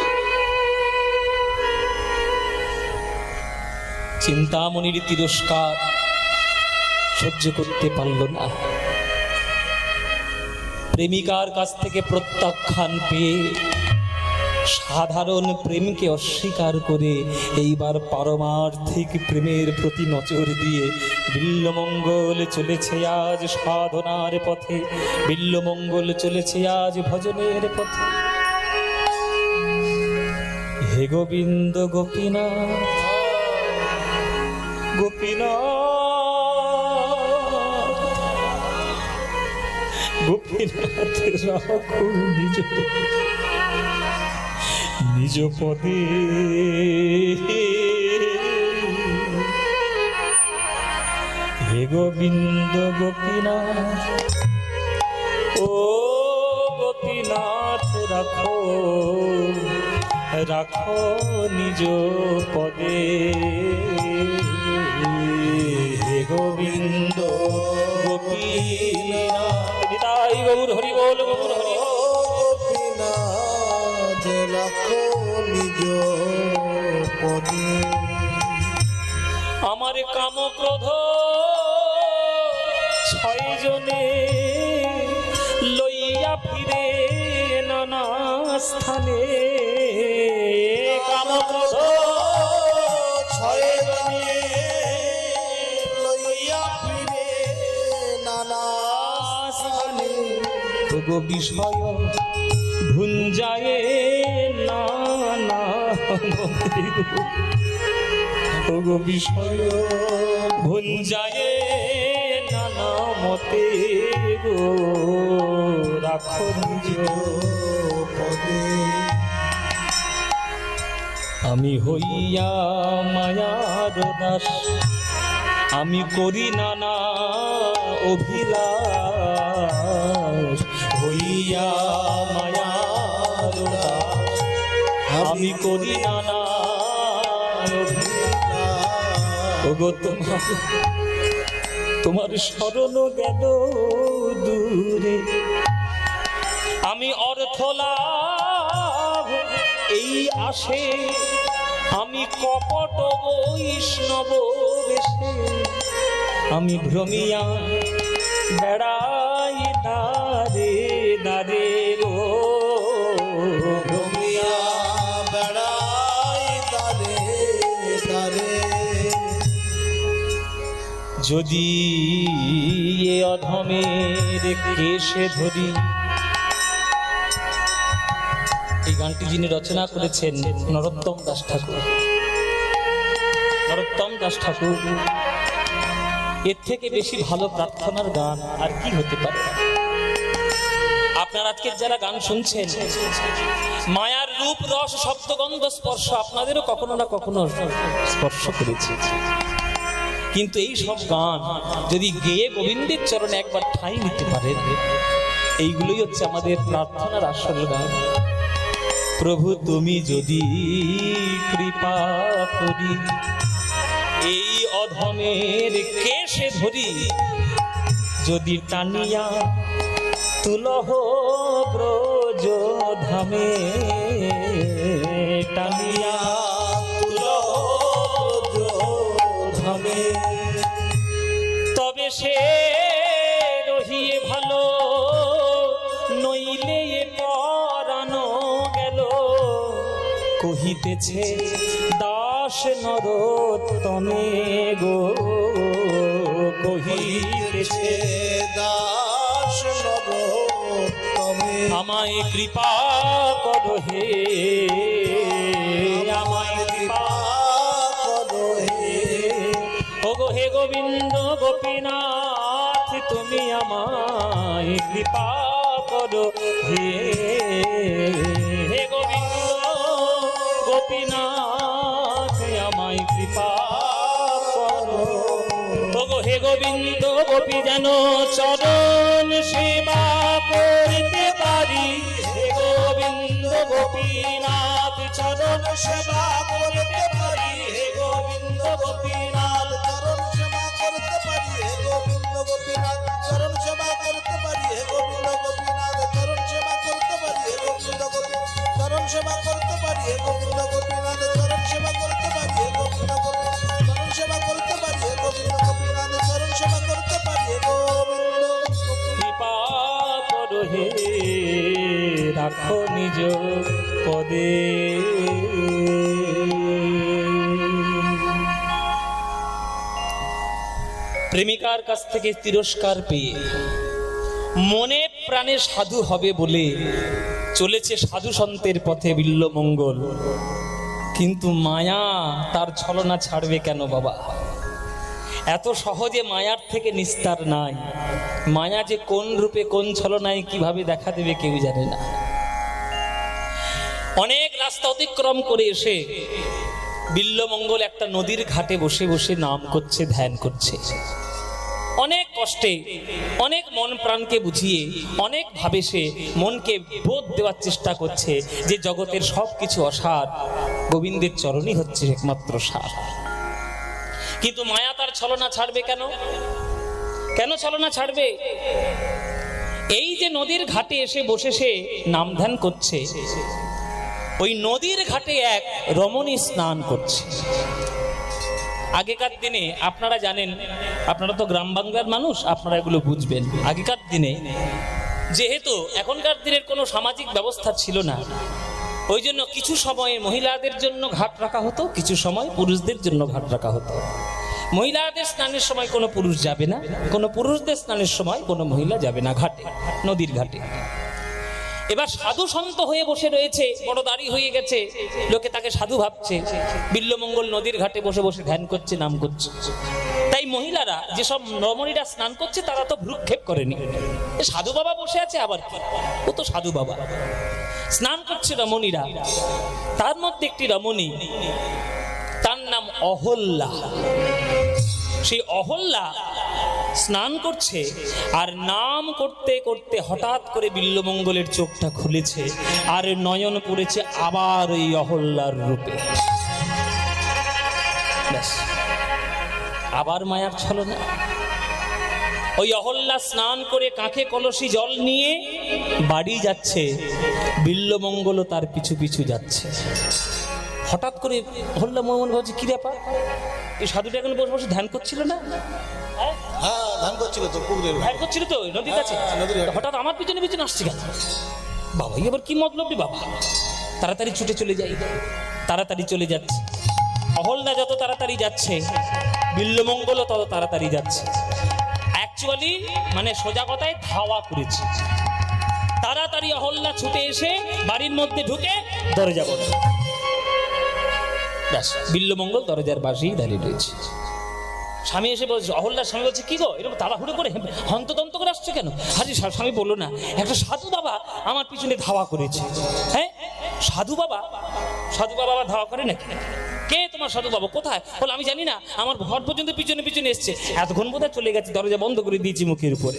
[SPEAKER 1] চিন্তামণির তিরস্কার সহ্য করতে পারল না। প্রেমিকার কাছ থেকে প্রত্যাখ্যান পেয়ে সাধারণ প্রেমকে অস্বীকার করে এইবার পারমার্থিক প্রেমের প্রতি নজর দিয়ে বিল্বমঙ্গল চলেছে আজ সাধনার পথে, বিল্বমঙ্গল চলেছে আজ ভজনের পথে। হে গোবিন্দ গোপীনাথ, গোপীনাথ, গোপীনাথ রাখো নিজ নিজ পদে। হে গোবিন্দ গোপীনাথ, ও গোপীনাথ রাখো রাখো নিজ পদে। হে গো
[SPEAKER 2] গোবিন্দ
[SPEAKER 1] গোপীনাথ নিতাই গৌর হরি বল গৌর হরি বল।
[SPEAKER 2] গোপীনাথ রাখো নিজ পদে
[SPEAKER 1] আমার কাম ক্রোধ ছয় জনে লইয়া ফিরে নানা স্থানে কাম ক্রোধ
[SPEAKER 2] ছয় জনে লইয়া ফিরে নানা স্থানে
[SPEAKER 1] গো বিষয় ভুঞ্জায়ে নানা গো বিষয় ভুঞ্জায়ে নানা মতে গো রাখো নিজ
[SPEAKER 2] পদে
[SPEAKER 1] আমি হইয়া মায়ার দাস আমি করি নানা অভিলাষ হইয়া মায়ার দাস আমি করি নানা ওগো তোমার শরণ গেল দূরে আমি অর্থ লাভ এই আসে আমি কপট বৈষ্ণব বেশে আমি ভ্রমিয়া বেড়াই দারে দারে গো
[SPEAKER 2] রমিয়া বেড়াই দারে দারে
[SPEAKER 1] যদি এ অধমের কেশে ধরি। এই গানটি যিনি রচনা করেছেন নরোত্তম দাস ঠাকুর। নরোত্তম দাস ঠাকুর এর থেকে বেশি ভালো প্রার্থনার গান আর কি হতে পারে। আপনারা আজকের যারা গান শুনছেন মায়ার রূপ রস শব্দগন্ধ স্পর্শ আপনাদেরও কখনো না কখনো স্পর্শ করেছে, কিন্তু এই সব গান যদি গেয়ে গোবিন্দের চরণে একবার ঠাঁই নিতে পারেন, এইগুলোই হচ্ছে আমাদের প্রার্থনার আসল গান। প্রভু তুমি যদি কৃপা করি এই অধমের কেশে ধরি, যদি টানিয়া তুলহ ব্রজ ধামে, টানিয়া তুলহ ব্রজ ধামে, তবে সে রহিয়ে ভালো, নইলে পরানো গেল। কহিতেছে দাস নরোত্তমে গো, কহিতেছে
[SPEAKER 2] দাস নরোত্তমে
[SPEAKER 1] আমায় কৃপা করো হে, আমায় কৃপা
[SPEAKER 2] করো হে।
[SPEAKER 1] ওগো হে গোবিন্দ গোপীনাথ তুমি আমায় কৃপা করো হে, হে গোবিন্দ গোপীনাথ আমায় কৃপা করো। ওগো হে গোবিন্দ গোপী যেন চরণ সেবা করতে পারি, হে গোবিন্দ গোপীনাথ চরণ সেবা করতে পারি, হে গোবিন্দ গোপীনাথ
[SPEAKER 2] চরণ সেবা করতে পারি হে গোবিন্দ গোপীনাথ, চরণ সেবা করতে পারি হে গোবিন্দ গোপীনাথ, চরণ সেবা করতে পারি হে গোবিন্দ গোপীনাথ, চরণ সেবা করতে পারি হে গোবিন্দ গোপীনাথ, চরণ সেবা করতে পারি হে গোবিন্দ গোপীনাথ, চরণ সেবা করতে পারি হে গোবিন্দ গোপীনাথ, চরণ সেবা করতে পারি হে গোবিন্দ।
[SPEAKER 1] কৃপা করো হে রাখো নিজ পদে। প্রেমিকার কাছ থেকে তিরস্কার পেয়ে মনে প্রাণে সাধু হবে বলে চলেছে সাধু সন্তের পথে বিল্লমঙ্গল, কিন্তু মায়া তার ছলনা ছাড়বে কেন বাবা? এত সহজে মায়ার থেকে নিস্তার নাই। মায়া যে কোন রূপে কোন ছলনায় কিভাবে দেখা দেবে কেউ জানে না। অনেক রাস্তা অতিক্রম করে এসে বিল্লমঙ্গল একটা নদীর ঘাটে বসে বসে নাম করছে, ধ্যান করছে। অনেক কষ্টে অনেক মন প্রাণকে বুঝিয়ে অনেক ভাবে সে মনকে বোধ দেওয়ার চেষ্টা করছে যে জগতের সব কিছু অসার, গোবিন্দের চরণই হচ্ছে একমাত্র সার। কিন্তু মায়া তার ছলনা ছাড়বে কেন? কেন ছলনা ছাড়বে? এই যে নদীর ঘাটে এসে বসে সে নাম ধ্যান করছে, ওই নদীর ঘাটে এক রমণী স্নান করছে। আগেকার দিনে আপনারা জানেন, আপনারা তো গ্রাম বাংলার মানুষ, আপনারা এগুলো বুঝবেন। আগেকার দিনে যেহেতু এখনকার দিনের কোনো সামাজিক ব্যবস্থা ছিল না, ওই জন্য কিছু সময়ে মহিলাদের জন্য ঘাট রাখা হতো, কিছু সময় পুরুষদের জন্য ঘাট রাখা হতো। মহিলাদের স্নানের সময় কোনো পুরুষ যাবে না, কোনো পুরুষদের স্নানের সময় কোনো মহিলা যাবে না ঘাটে, নদীর ঘাটে। এবার সাধু সন্ত হয়ে বসে রয়েছে, বড় দাড়ি হয়ে গেছে, লোকে তাকে সাধু ভাবছে, বিল্লমঙ্গল নদীর ঘাটে বসে বসে ধ্যান করছে, নাম করছে। তাই মহিলারা, যেসব রমণীরা স্নান করছে, তারা তো ভ্রুক্ষেপ করেনি, সাধু বাবা বসে আছে, আবার কি, ও তো সাধু বাবা। স্নান করছে রমণীরা, তার মধ্যে একটি রমণী, তার নাম অহল্যা। সেই অহল্যা স্নান করছে, আর নাম করতে করতে হঠাৎ করে বিল্লমঙ্গলের চোখটা খুলেছে, আর নয়ন পড়েছে আবার ওই অহল্যার রূপে। ব্যাস, আবার মায়ার ছলনা। ওই অহল্যা স্নান করে কাঁখে কলসি জল নিয়ে বাড়ি যাচ্ছে, বিল্লমঙ্গলও তার পিছু পিছু যাচ্ছে। হঠাৎ করে অহল্যা মনে মনে ভাবছে, কি ব্যাপার, এই সাধুটা এখন বসে বসে ধ্যান করছিল না?
[SPEAKER 2] হ্যাঁ, ধ্যান করছিল তো, পুকুরের
[SPEAKER 1] ধ্যান করছিল তো নদীর কাছে,
[SPEAKER 2] নদীর ঘাটে।
[SPEAKER 1] হঠাৎ আমার পিছনে পিছনে আসছে কেন? বাবা এবার কি মতলব রে বাবা? তাড়াতাড়ি ছুটে চলে যাই, তাড়াতাড়ি চলে যাচ্ছে। অহল্যা যত তাড়াতাড়ি যাচ্ছে, বিল্লমঙ্গলও তত তাড়াতাড়ি যাচ্ছে। অ্যাকচুয়ালি মানে সোজা কথায় ধাওয়া করেছে। তাড়াতাড়ি অহল্যা ছুটে এসে বাড়ির মধ্যে ঢুকে দরজা বন্ধ। ব্যাস, বিল্লমঙ্গল দরজার পাশেই দাঁড়িয়ে রয়েছে। স্বামী এসে বলছে, অহল্যার স্বামী বলছে, কি গো এরকম তাড়াহুড়ো করে হন্তদন্ত করে আসছো কেন? আরে স্বামী বললো না, একটা সাধু বাবা আমার পিছনে ধাওয়া করেছে। হ্যাঁ, সাধু বাবা? সাধু বাবা আবার ধাওয়া করে নাকি? কে তোমার সাধু বাবা? কোথায়? বলে আমি জানি না, আমার ঘর পর্যন্ত পিছনে পিছনে এসছে, এতক্ষণ বোধহয় চলে গেছে, দরজা বন্ধ করে দিয়েছি মুখের উপরে।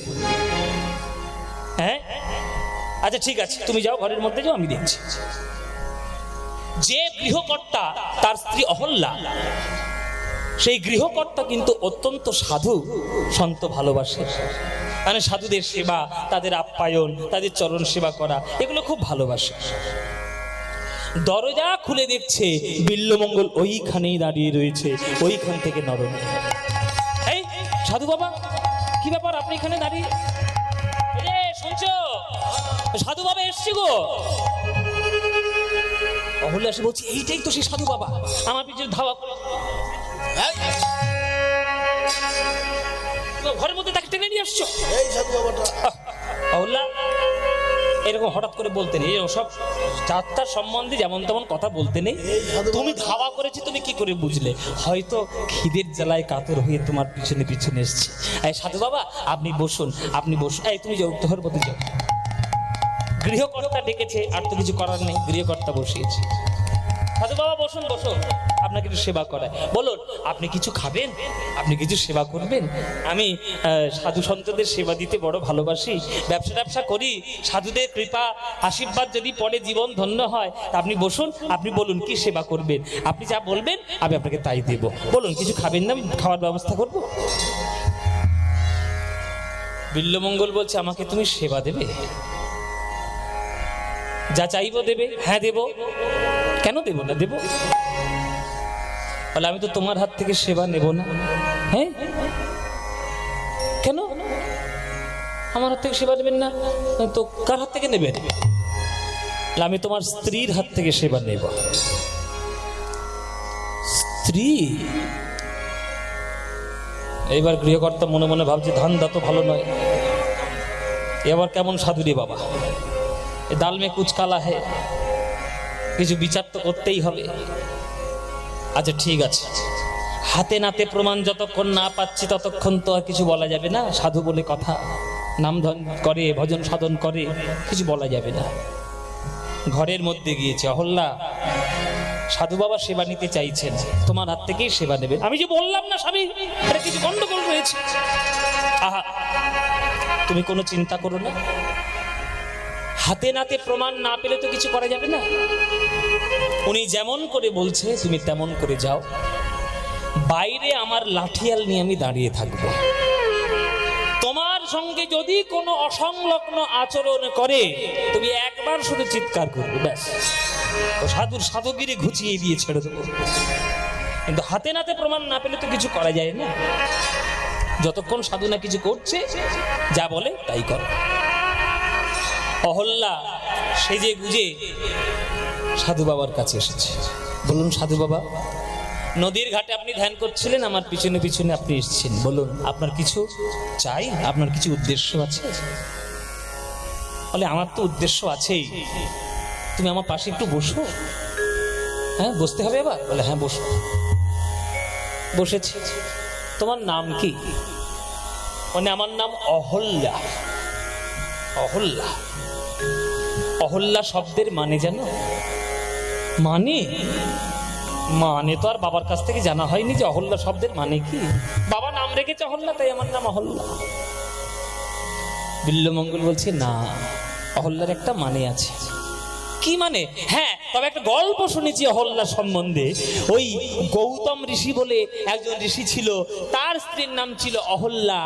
[SPEAKER 1] হ্যাঁ, আচ্ছা ঠিক আছে, তুমি যাও, ঘরের মধ্যে যাও, আমি দেখছি। যে গৃহকর্তা, তার স্ত্রী অহল্যা, সেই গৃহকর্তা কিন্তু অত্যন্ত সাধু সন্ত ভালোবাসে। মানে সাধুদের সেবা, তাদের আপ্যায়ন, তাদের চরণ সেবা করা, এগুলো খুব ভালোবাসে। দরজা খুলে দেখছে বিল্লমঙ্গল ওইখানেই দাঁড়িয়ে রয়েছে, ওইখান থেকে নরম। এই সাধু বাবা, কি ব্যাপার আপনি এখানে দাঁড়িয়ে? শুনছো, সাধু বাবা এসছি গো। অহল্যা এসে বলছে, এইটাই তো সেই সাধু বাবা, আমার পিছনে ধাওয়া করে। ঘরের মধ্যে তাকে টেনে নিয়ে আসছো?
[SPEAKER 2] এই সাধু বাবাটা।
[SPEAKER 1] অহল্যা এরকম হঠাৎ করে বলতে নেই, সব যাত্রার সম্বন্ধে যেমন তেমন কথা বলতে নেই। তুমি ধাওয়া করেছি, তুমি কি করে বুঝলে? হয়তো খিদের জ্বালায় কাতর হয়ে তোমার পিছনে পিছনে এসছে। এই সাধু বাবা, আপনি বসুন, আপনি বসুন। এই তুমি যাও, তোর পথে যাও। গৃহকর্তা ডেকেছে, আর তো কিছু করার নেই, গৃহকর্তা বসিয়েছে। সাধু বাবা বসুন, বসুন, আপনাকে একটু সেবা করায়। বলুন, আপনি কিছু খাবেন, আপনি কিছু সেবা করবেন? আমি সাধু সন্তদের সেবা দিতে বড় ভালোবাসি, ব্যবসা করি, সাধুদের কৃপা আশীর্বাদ যদি পরে জীবন ধন্য হয়। আপনি বসুন, আপনি বলুন কি সেবা করবেন, আপনি যা বলবেন আমি আপনাকে তাই দেব। বলুন, কিছু খাবেন না, খাওয়ার ব্যবস্থা করব। বিল্লমঙ্গল বলছে, আমাকে তুমি সেবা দেবে? যা চাইবো দেবে? হ্যাঁ দেব। কেন দেব না? দেব। বলে, আমি তো তোমার হাত থেকে সেবা নেব না। হ্যাঁ, কেন আমার হাত থেকে সেবা নেবেন না? তো কার হাত থেকে নেবেন? আমি তোমার স্ত্রীর হাত থেকে সেবা নেব। স্ত্রী? এইবার গৃহকর্তা মনে মনে ভাবছে, ধান্দা তো ভালো নয়, এবার কেমন সাধু রে বাবা, এ দাল মে কুচ কালা হে, কিছু বিচার তো করতেই হবে। আচ্ছা ঠিক আছে, হাতে নাতে প্রমাণ যতক্ষণ না পাচ্ছি ততক্ষণ তো আর কিছু বলা যাবে না। সাধু বলে কথা, নাম করে, ভজন সাধন করে, কিছু বলা যাবে না। ঘরের মধ্যে গিয়েছে অহল্যা, সাধু বাবা সেবা নিতে চাইছেন, তোমার হাত থেকেই সেবা নেবে। আমি যে বললাম না স্বামী, এটা কিছু গন্ডগোল রয়েছে। আহা, তুমি কোনো চিন্তা করো না, হাতে নাতে প্রমাণ না পেলে তো কিছু করা যাবে না। উনি যেমন করে বলছে তুমি তেমন করে যাও। বাইরে আমার লাঠিয়াল নিয়ে আমি দাঁড়িয়ে থাকবো, তোমার সঙ্গে যদি কোনো অসংলগ্ন আচরণ করে তুমি একবার শুধু চিৎকার করবে, ব্যাস ও সাধুর সাধুগিরি ঘুচিয়ে দিয়ে ছেড়ে দেবো। কিন্তু হাতে নাতে প্রমাণ না পেলে তো কিছু করা যায় না। যতক্ষণ সাধু না কিছু করছে, যা বলে তাই কর। অহল্যা সেজে গুজে সাধু বাবার কাছে এসেছে। বলুন সাধু বাবা, নদীর ঘাটে আপনি ধ্যান করছিলেন, আমার পিছনে পিছনে আপনি এসেছেন, বলুন আপনার কিছু চাই, আপনার কিছু উদ্দেশ্য আছে? বলে আমার তো উদ্দেশ্য আছেই, তুমি আমার পাশে একটু বসো। হ্যাঁ বসতে হবে এবার? বলে হ্যাঁ বসো। বসেছি। তোমার নাম কি? মানে আমার নাম অহল্যা। অহল্যা, অহল্যা শব্দের মানে জানো? মানে মানে তো আর বাবার কাছ থেকে জানা হয়নি যে অহল্যা শব্দের মানে কি। বাবা নাম রেখেছে অহল্যা, তাই আমার নাম অহল্যা। বিল্বমঙ্গল বলছে না, অহল্যার একটা মানে আছে। কি মানে? হ্যাঁ, তবে একটা গল্প শুনেছি অহল্যা সম্বন্ধে। ওই গৌতম ঋষি বলে একজন ঋষি ছিল, তার স্ত্রীর নাম ছিল অহল্যা।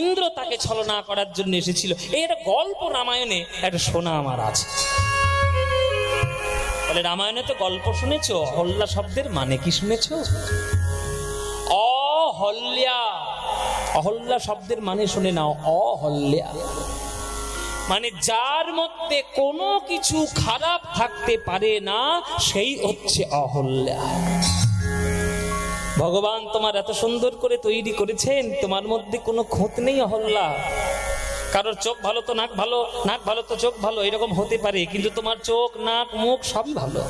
[SPEAKER 1] ইন্দ্র তাকে ছলনা করার জন্য এসেছিল। এই একটা গল্প রামায়ণে একটা শোনা আমার আছে। বলে রামায়ণে তো গল্প শুনেছো, অহল্যা শব্দের মানে কি শুনেছো? অহল্যা, অহল্যা শব্দের মানে শুনে নাও, অহল্যা মানে যার মধ্যে কোনো কিছু খারাপ থাকতে পারে না, সেই হচ্ছে অহল্যা। ভগবান তোমার এত সুন্দর করে তৈরি করেছেন, তোমার মধ্যে কোনো খুঁত নেই অহল্যা। কারোর চোখ ভালো তো নাক ভালো, নাক ভালো তো চোখ ভালো, এরকম হতে পারে, কিন্তু তোমার চোখ নাক মুখ সবই ভালো।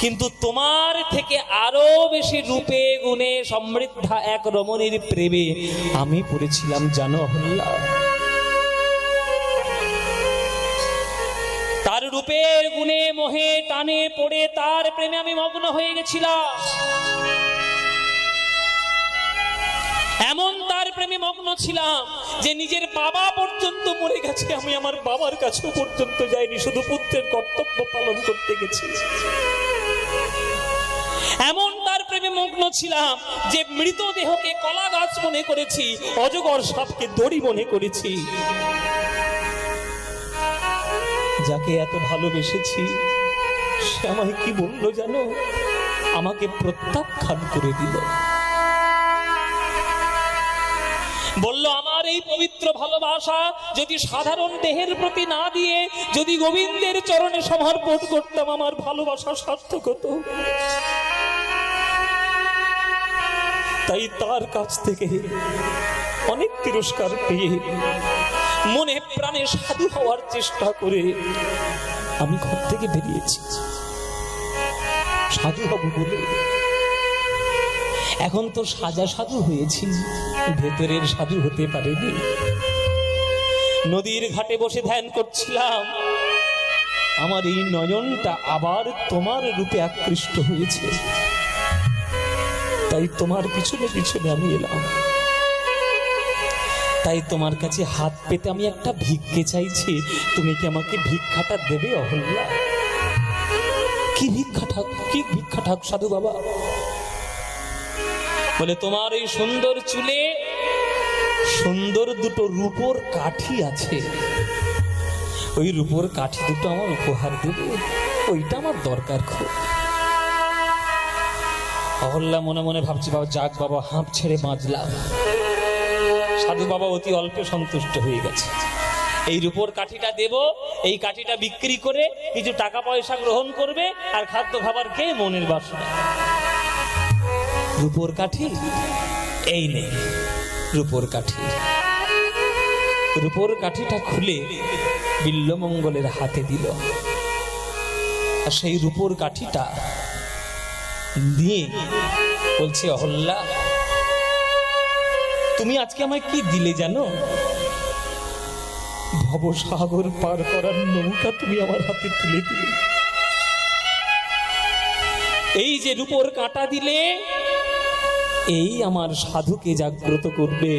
[SPEAKER 1] কিন্তু তোমার থেকে আরো বেশি রূপে গুণে সমৃদ্ধা এক রমণীর প্রেমে আমি পড়েছিলাম জানো অহল্যা। তার রূপের গুণে মোহে টানে পড়ে তার প্রেমে আমি মগ্ন হয়ে গেছিলাম। এমন তার প্রেমে মগ্ন ছিলাম যে নিজের বাবা পর্যন্ত মরে গেছে, আমি আমার বাবার কাছেও পর্যন্ত যাইনি, শুধু পুত্রের কর্তব্য পালন করতে গেছি। এমন তার প্রেমে মগ্ন ছিলাম যে মৃতদেহকে কলা গাছ মনে করেছি, অজগর সাপকে দড়ি মনে করেছি। যাকে এত ভালোবেসেছি সে আমায় কি বললো জানো? আমাকে প্রত্যাখ্যান করে দিল। বলল আমার এই পবিত্র ভালোবাসা যদি সাধারণ দেহের প্রতি না দিয়ে যদি গোবিন্দের চরণে সমর্পণ করতাম, আমার ভালোবাসা সার্থক হতো। তাই তার কাছ থেকে অনেক তিরস্কার পেয়ে মনে প্রাণে সাধু হওয়ার চেষ্টা করে আমি ঘর থেকে বেরিয়েছি সাধু হব বলে। এখন তো সাজা সাধু হয়েছি, ভেতরের সাধু হতে পারেনি। নদীর ঘাটে বসে ধ্যান করছিলাম, আমার এই নয়নটা আবার তোমার রূপে আকৃষ্ট হয়েছে। তাই তোমার পিছনে পিছনে আমি এলাম। তাই তোমার কাছে হাত পেতে আমি একটা ভিক্ষে চাইছি, তুমি কি আমাকে ভিক্ষাটা দেবে অহল্যা? কি ভিক্ষা ঠাক, কি ভিক্ষা ঠাক সাধু বাবা? বলে তোমার এই সুন্দর চুলে সুন্দর দুটো রূপোর কাঠি আছে, ওই রূপোর কাঠি দুটো আমার উপহার দেবে, ওইটা আমার দরকার খুব। অহল্যা মনে মনে ভাবছি বাবা যাক বাবা, হাঁপ ছেড়ে বাঁচলাম। সাধু বাবা অতি অল্পে সন্তুষ্ট হয়ে গেছে। এই রূপোর কাঠিটা দেব, এই কাঠিটা বিক্রি করে কিছু টাকা পয়সা গ্রহণ করবে, আর খাদ্য খাবার খেয়ে মনের বাসনা। রূপোর কাঠি এই নেই, রূপোর কাঠি। রূপোর কাঠিটা খুলে বিল্বমঙ্গলের হাতে দিল, আর সেই রূপোর কাঠিটা দিয়ে বলছে অহল্যা তুমি আজকে আমায় কি দিলে জানো? ভবসাগর পার করার নৌকা তুমি আমার হাতে তুলে দিলে। এই যে রূপোর কাঁটা দিলে, এই আমার সাধুকে জাগ্রত করবে,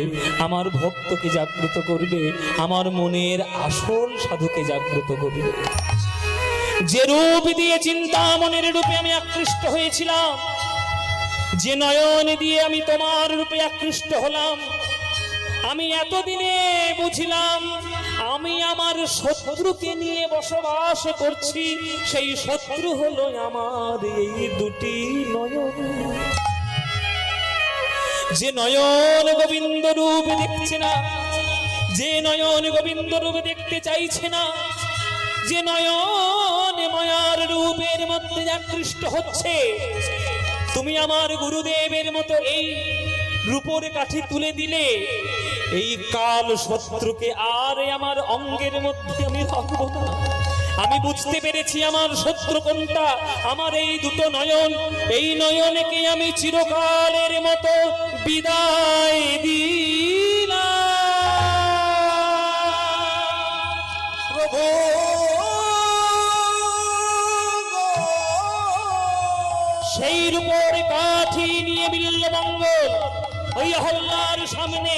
[SPEAKER 1] আমার ভক্তকে জাগ্রত করবে, আমার মনের আসল সাধুকে জাগ্রত করবে। যে রূপ দিয়ে চিন্তা মনের রূপে আমি আকৃষ্ট হয়েছিলাম, যে নয়ন দিয়ে আমি তোমার রূপে আকৃষ্ট হলাম, আমি এতদিনে বুঝলাম আমি আমার শত্রুকে নিয়ে বসবাস করছি। সেই শত্রু হলো আমার এই দুটি নয়ন। যে নয়ন গোবিন্দ রূপ দেখছে না, যে নয়ন গোবিন্দ রূপ দেখতে চাইছে না, যে নয়ন মায়ার রূপের মধ্যে আকৃষ্ট হচ্ছে, তুমি আমার গুরুদেবের মতো এই রূপের কাঠি তুলে দিলে এই কাল শত্রুকে আর আমার অঙ্গের মধ্যে আমি রাখবো না। আমি বুঝতে পেরেছি আমার শত্রু কোনটা, আমার এই দুটো নয়ন। এই নয়নকে আমি চিরকালের মতো বিদায় দিলাম।
[SPEAKER 2] প্রভু
[SPEAKER 1] সেই রূপের কাঠি নিয়ে বিল্লমঙ্গল ওই অহল্যার সামনে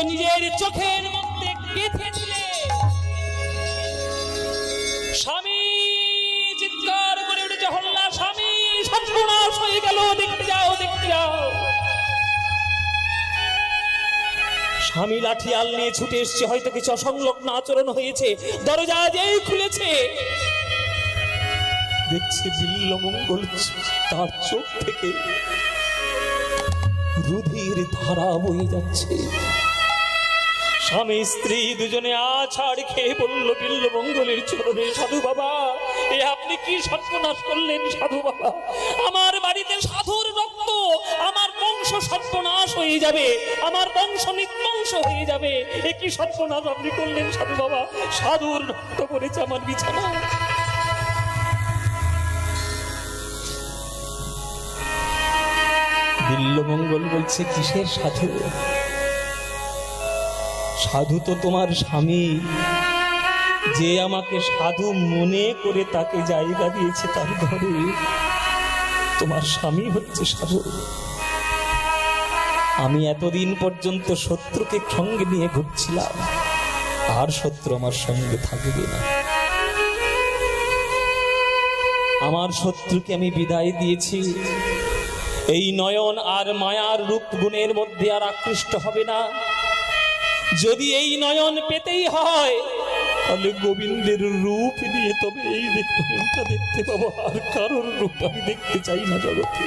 [SPEAKER 1] নিজের চোখের মধ্যে গেঁথে দিলে স্বামী চিৎকার করে উঠেছে, অহল্যা স্বামী সর্বনাশ হয়ে গেল, দেখতে যাও দেখতে যাও। স্বামী লাঠিয়াল নিয়ে ছুটে এসছে, হয়তো কিছু অসংলগ্ন আচরণ হয়েছে। দরজা যেই খুলেছে দেখছে বিল্লমঙ্গল, তার চোখ থেকে রুধির ধারা বয়ে যাচ্ছে। স্বামী স্ত্রী দুজনে আছাড় খেয়ে বলল বিল্লমঙ্গলের চরণে, সাধু বাবা এ আপনি কি সর্বনাশ করলেন সাধু বাবা? আমার বাড়িতে সাধুর রক্ত, আমার বংশ সর্বনাশ হয়ে যাবে, আমার বংশ নির্বংশ হয়ে যাবে। এ কি সর্বনাশ আপনি করলেন সাধু বাবা? সাধুর রক্ত পড়েছে আমার বিছানা। বিল্লমঙ্গল বলছে, কিসের সাধু? সাধু তো তোমার স্বামী, যে আমাকে সাধু মনে করে তাকে জায়গা দিয়েছে তার ঘরে, তোমার স্বামী হচ্ছে সাধু। আমি এতদিন পর্যন্ত শত্রুকে সঙ্গে নিয়ে ঘুরছিলাম, আর শত্রু আমার সঙ্গে থাকবে না। আমার শত্রুকে আমি বিদায় দিয়েছি। এই নয়ন আর মায়ার রূপ গুণের মধ্যে আর আকৃষ্ট হবে না। যদি এই নয়ন পেতেই হয় তাহলে গোবিন্দের রূপ নিয়ে তবে এই নয়নটা দেখতে পাবো, আর কারোর রূপ আমি দেখতে চাই না জগতে।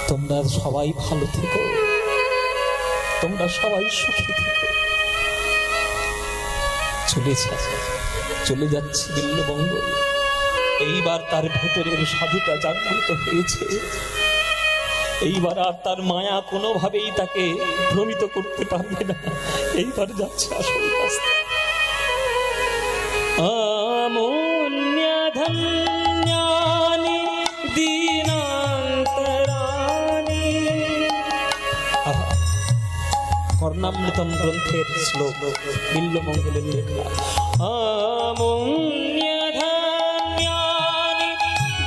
[SPEAKER 1] তোমরা সবাই ভালো থেকো, তোমরা সবাই সুখী থেকো। চলে যাচ্ছে বিল্লমঙ্গল। এইবার তার ভেতরের সাধুটা জাগ্রত হয়েছে। এইবার আর তার মায়া কোনোভাবেই তাকে ভ্রমিত করতে পারবে না। এইবার যাচ্ছে আসল রাস্তা। আমুন্যধন্যানি দীনান্তরানি। কর্ণামৃতম গ্রন্থের শ্লোক, বিল্লমঙ্গলের লেখা। আমুন্যধন্যানি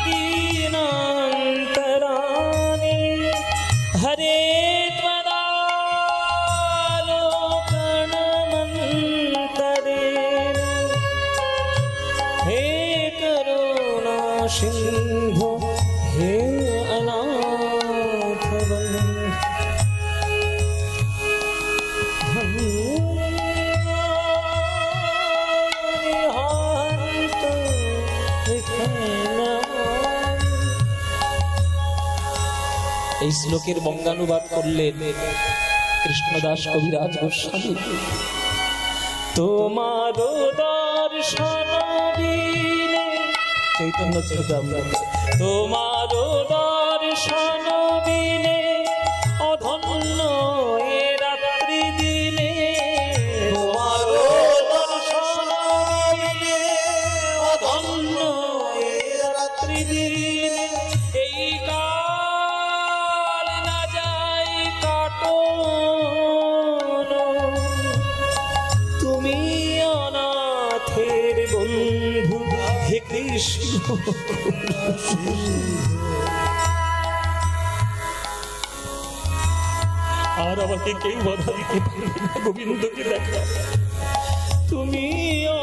[SPEAKER 1] দীনান্তরানি হরে ত্বদালোকনমন্তরেণ হে করুণা সিন্ধু হে অনাথ এই শ্লোকের বঙ্গানুবাদ করলেন কৃষ্ণদাস কবিরাজ গোস্বামী। তোমার দর্শন বিনে, চৈতন্য চরিতামৃত। তোমার দর্শন বিনে অধন্য এ রাত্রি দিনে, তোমার দর্শন বিনে অধন্য এ রাত্রি দিনে। এই কাল না যায় কাটন, তুমি অনাথের বন্ধু হে কৃষ্ণ। আর আমাকে কেউ বাধা দিতে পারবে না, গোবিন্দকে দেখা। তুমি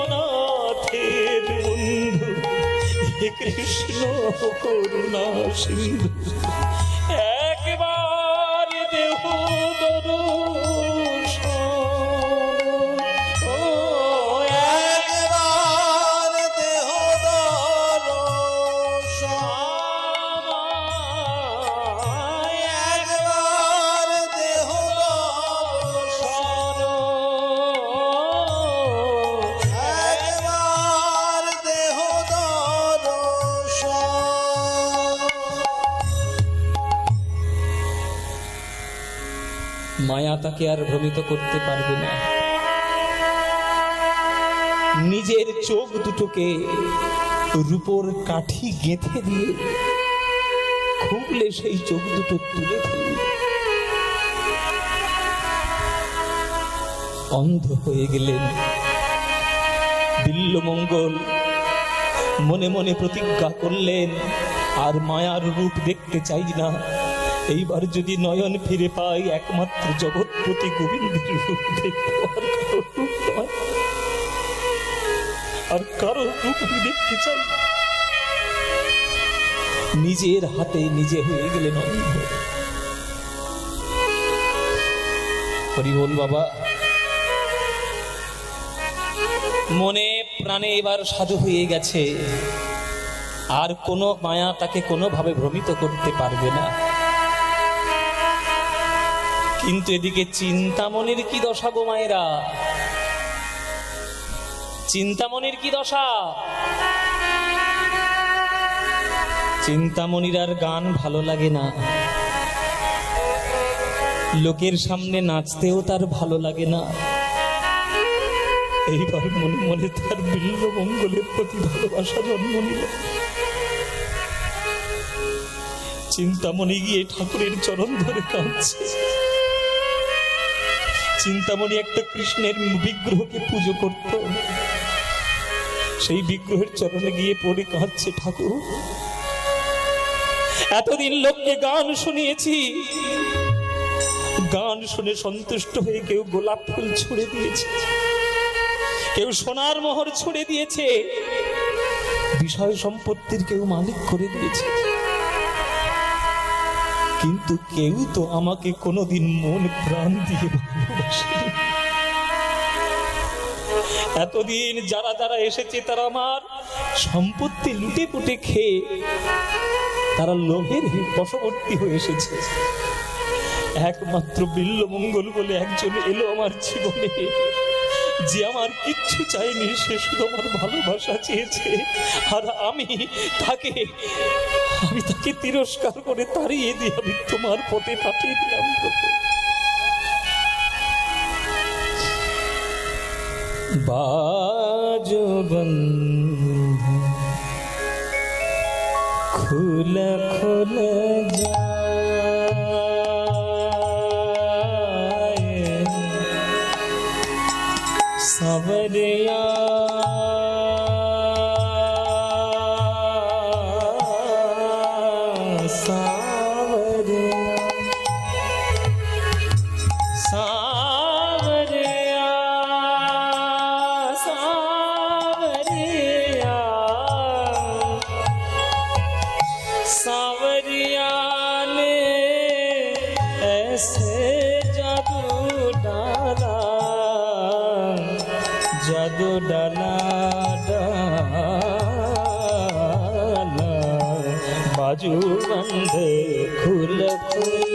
[SPEAKER 1] অনাথের বন্ধু হে কৃষ্ণ করুণা সিন্ধু একবার দেহ দর্শন, ও
[SPEAKER 2] একবার দেহ দর্শন, একবার দেহ দর্শন, একবার দেহ দর্শন।
[SPEAKER 1] মায়া তাকে আর ভ্রমিত করতে পারবে না। নিজের চোখ দুটোকে রূপোর কাঠি গেঁথে দিয়ে খুবলে সেই চোখ দুটো তুলে ফেলবে। অন্ধ হয়ে গেলেন বিল্বমঙ্গল। মনে মনে প্রতিজ্ঞা করলেন, আর মায়ার রূপ দেখতে চাই না। এইবার যদি নয়ন ফিরে পাই, একমাত্র জগৎপতি গোবিন্দের রূপ দেখবো, আর কারো রূপ আমি দেখতে চাই না। নিজের হাতে নিজে হয়ে গেলেন অন্ধ। হরি বল বাবা। মনে প্রাণে এবার সাধু হয়ে গেছে, আর কোনো মায়া তাকে কোনোভাবে ভ্রমিত করতে পারবে না। কিন্তু এদিকে চিন্তামণির কি দশা গো মায়েরা? চিন্তামণির কি দশা? চিন্তামণির আর গান ভালো লাগে না, লোকের সামনে নাচতেও তার ভালো লাগে না। এইবার মনে মনে তার বিল্বমঙ্গলের প্রতি ভালোবাসা জন্ম নিল। চিন্তামণি গিয়ে ঠাকুরের চরণ ধরে কাঁদছে। চিন্তামণি একটা কৃষ্ণের বিগ্রহকে পুজো করত, সেই বিগ্রহের চরণে গিয়ে পড়ে কাঁদছে, ঠাকুর এতদিন লোককে গান শুনিয়েছি, গান শুনে সন্তুষ্ট হয়ে কেউ গোলাপ ফুল ছুঁড়ে দিয়েছে, কেউ সোনার মোহর ছুঁড়ে দিয়েছে, বিষয় সম্পত্তির কেউ মালিক করে দিয়েছে, কিন্তু কেউ তো আমাকে কোনোদিন মন প্রাণ দিয়ে ভালোবাসেনি। এতদিন যারা যারা এসেছে তারা আমার সম্পত্তি লুটে পুটে খেয়ে তারা লোভের বশবর্তী হয়ে এসেছে। একমাত্র বিল্বমঙ্গল বলে একজন এলো আমার জীবনে, যে আমার কিচ্ছু চাইনি, সে শুধু আমার ভালোবাসা চেয়েছে, আর আমি তাকে তিরস্কার করে তাড়িয়ে দিয়ে আমি তোমার পথে পাঠিয়ে দিলাম। বাজো বন্ধু খুল খুল যায় সাবরিয়া जादू डाला डाला बाजू बंद खुल खुल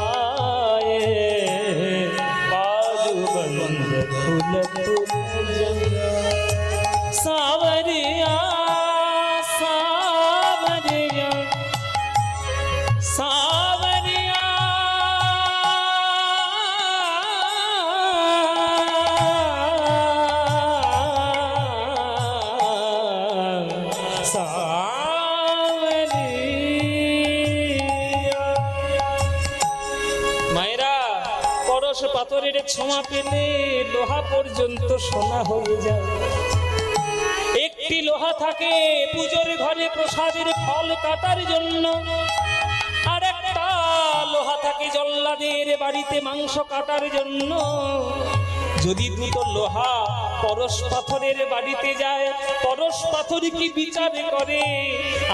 [SPEAKER 1] आए बाजू बंद खुल खुल सावरिया सावरिया सावरिया মায়েরা পরশ পাথরের ছোঁয়া পেলে লোহা পর্যন্ত সোনা হয়ে যায়। একটি লোহা থাকে পূজোর ঘরে প্রসাদের ফল কাটার জন্য, আর একটা লোহা থাকে জল্লাদের বাড়িতে মাংস কাটার জন্য। যদি দুটো লোহা পরশ পাথরের বাড়িতে যায়, পরশ পাথর কি বিচার করে,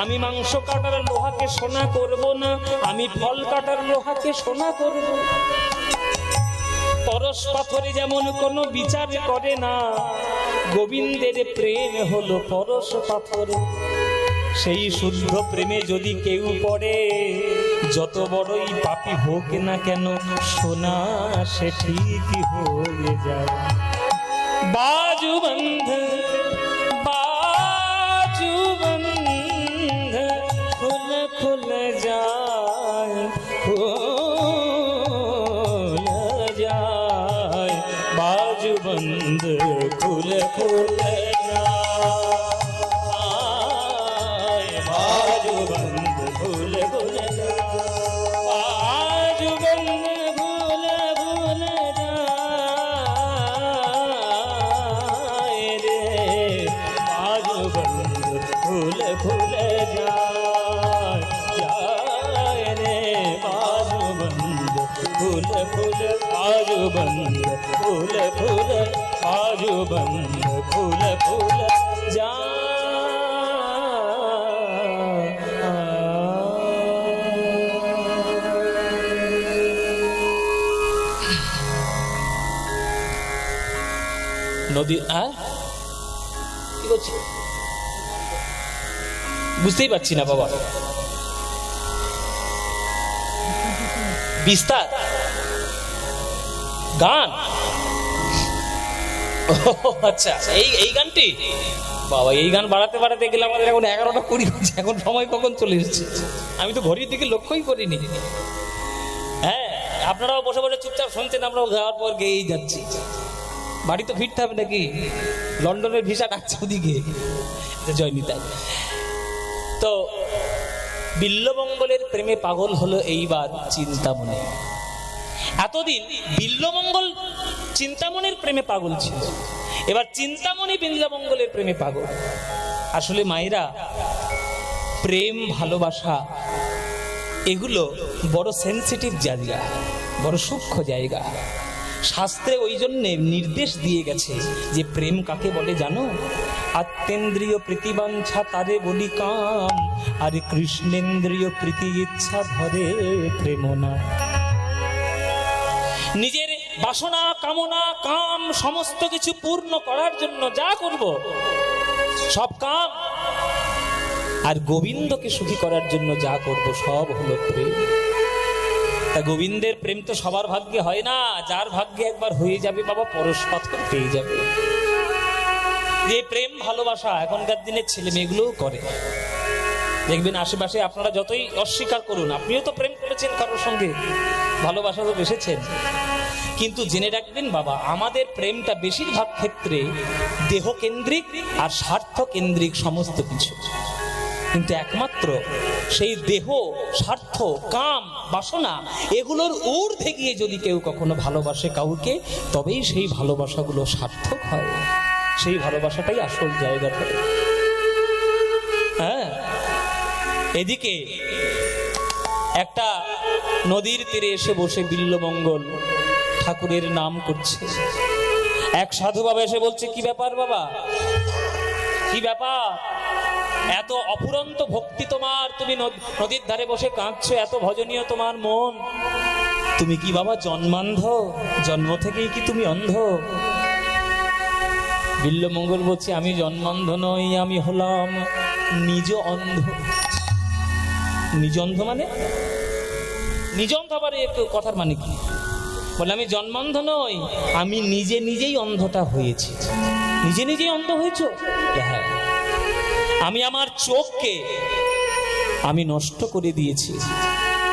[SPEAKER 1] আমি মাংস কাটার লোহাকে সোনা করব না, আমি ফল কাটার লোহাকে সোনা করব। পরশ পাথরে যেমন কোনো বিচার করে না, গোবিন্দের প্রেম হলো পরশ পাথর। সেই শুদ্ধ প্রেমে যদি কেউ পড়ে, যত বড়ই পাপী হোক না কেন, সোনা সে ঠিকই হয়ে যায়। बाजू बंध खुल खुल जाए, खुल जाए, बाजू बंध खुल खुल जाए, बाजू बंध खुल खुल जाए, बाजू बंध खुल खुल जाए रे, बाजू बंध खुल खुल जाए, जाए रे, बाजू बंध खुल खुल, बाजू बंध खुल खुल, बाजू बंध खुल खुल নদী কি বলছি বুঝতেই পারছি না বাবা। বিস্তার গান, আচ্ছা এই গানটি বাবা, এই গান বাড়াতে বাড়াতে গেলে আমাদের এখন 11টা 20 বাজে, এখন সময় কখন চলে এসেছে আমি তো ঘড়ির দিকে লক্ষ্যই করিনি। হ্যাঁ, আপনারাও বসে বসে চুপচাপ শুনছেন, আমরাও যাওয়ার পর গেয়েই যাচ্ছি। বাড়ি তো ফিরতে হবে নাকি, লন্ডনের ভিসা ডাকছে ওদিকে, জয়নিতাই। তো বিল্লমঙ্গলের প্রেমে পাগল হলো এইবার চিন্তামণি। এতদিন বিল্লমঙ্গল চিন্তামণির প্রেমে পাগল ছিল, এবার চিন্তামণি বিল্লমঙ্গলের প্রেমে পাগল। আসলে মায়েরা, প্রেম ভালোবাসা এগুলো বড় সেন্সিটিভ জায়গা, বড় সূক্ষ্ম জায়গা। শাস্ত্রে ওই জন্যে নির্দেশ দিয়ে গেছে যে প্রেম কাকে বলে জানো? আত্মেন্দ্রিয় প্রীতিবাঞ্ছা তারে বলি কাম, আর কৃষ্ণেন্দ্রিয় প্রীতি ইচ্ছা ধরে প্রেম না। নিজের বাসনা কামনা কাম সমস্ত কিছু পূর্ণ করার জন্য যা করব সব কাম, আর গোবিন্দকে সুখী করার জন্য যা করব সব হলো প্রেম। তা গোবিন্দের প্রেম তো সবার ভাগ্যে হয় না, যার ভাগ্যে একবার হয়ে যাবে বাবা পরশ পাথর পেয়ে যাবে। যে প্রেম ভালোবাসা এখনকার দিনের ছেলে মেয়েগুলোও করে, দেখবেন আশেপাশে আপনারা যতই অস্বীকার করুন, আপনিও তো প্রেম করেছেন কারোর সঙ্গে, ভালোবাসা তো বেসেছেন, কিন্তু জেনে রাখবেন বাবা, আমাদের প্রেমটা বেশিরভাগ ক্ষেত্রে দেহকেন্দ্রিক আর স্বার্থ কেন্দ্রিক সমস্ত কিছু। কিন্তু একমাত্র সেই দেহ স্বার্থ কাম বাসনা এগুলোর ঊর্ধ্বে গিয়ে যদি কেউ কখনো ভালোবাসে কাউকে, তবেই সেই ভালোবাসাগুলো সার্থক হয়, সেই ভালোবাসাটাই আসল জায়গা থাকে। হ্যাঁ, এদিকে একটা নদীর তীরে এসে বসে বিল্লমঙ্গল ঠাকুরের নাম করছে। এক সাধু বাবা এসে বলছে, কি ব্যাপার বাবা, কি ব্যাপার, এত অফুরন্ত ভক্তি তোমার, তুমি নদীর ধারে বসে কাঁদছো, এত ভজনীয় তোমার মন, তুমি কি বাবা জন্মান্ধ, জন্ম থেকেই কি তুমি অন্ধ? বিল্লমঙ্গল বলছে, আমি জন্মান্ধ নই, আমি হলাম নিজ অন্ধ। নিজ অন্ধ মানে? নিজ অন্ধ আবার একটু কথার মানে কি? বলে আমি জন্মান্ধ নই, আমি নিজে নিজেই অন্ধটা হয়েছি। নিজে নিজেই অন্ধ হয়েছ? হ্যাঁ, আমি আমার চোখকে আমি নষ্ট করে দিয়েছি,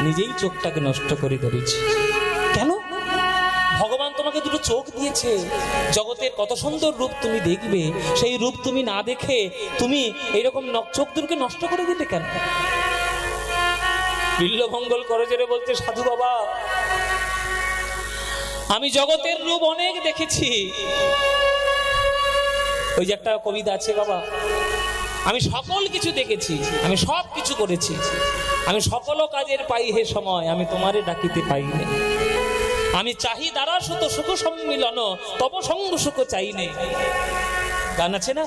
[SPEAKER 1] নিজেই চোখটাকে নষ্ট করে ধরেছি। কেন? ভগবান তোমাকে দুটো চোখ দিয়েছে, জগতের কত সুন্দর রূপ তুমি দেখবে, সেই রূপ তুমি না দেখে তুমি এইরকম চোখ দুটোকে নষ্ট করে দিলে কেন? বিল্লমঙ্গল করজোড়ে বলতে, সাধু বাবা, আমি জগতের রূপ অনেক দেখেছি। ওই যে একটা কবিতা আছে বাবা, আমি সকল কিছু দেখেছি, আমি সব কিছু করেছি, আমি সকল কাজের পাই হে সময়, আমি তোমারে ডাকিতে পাই না। আমি চাহি দ্বারা শত সুখ সম্মিলন, তব সঙ্গ সুখ চাই নে। গান আছে না,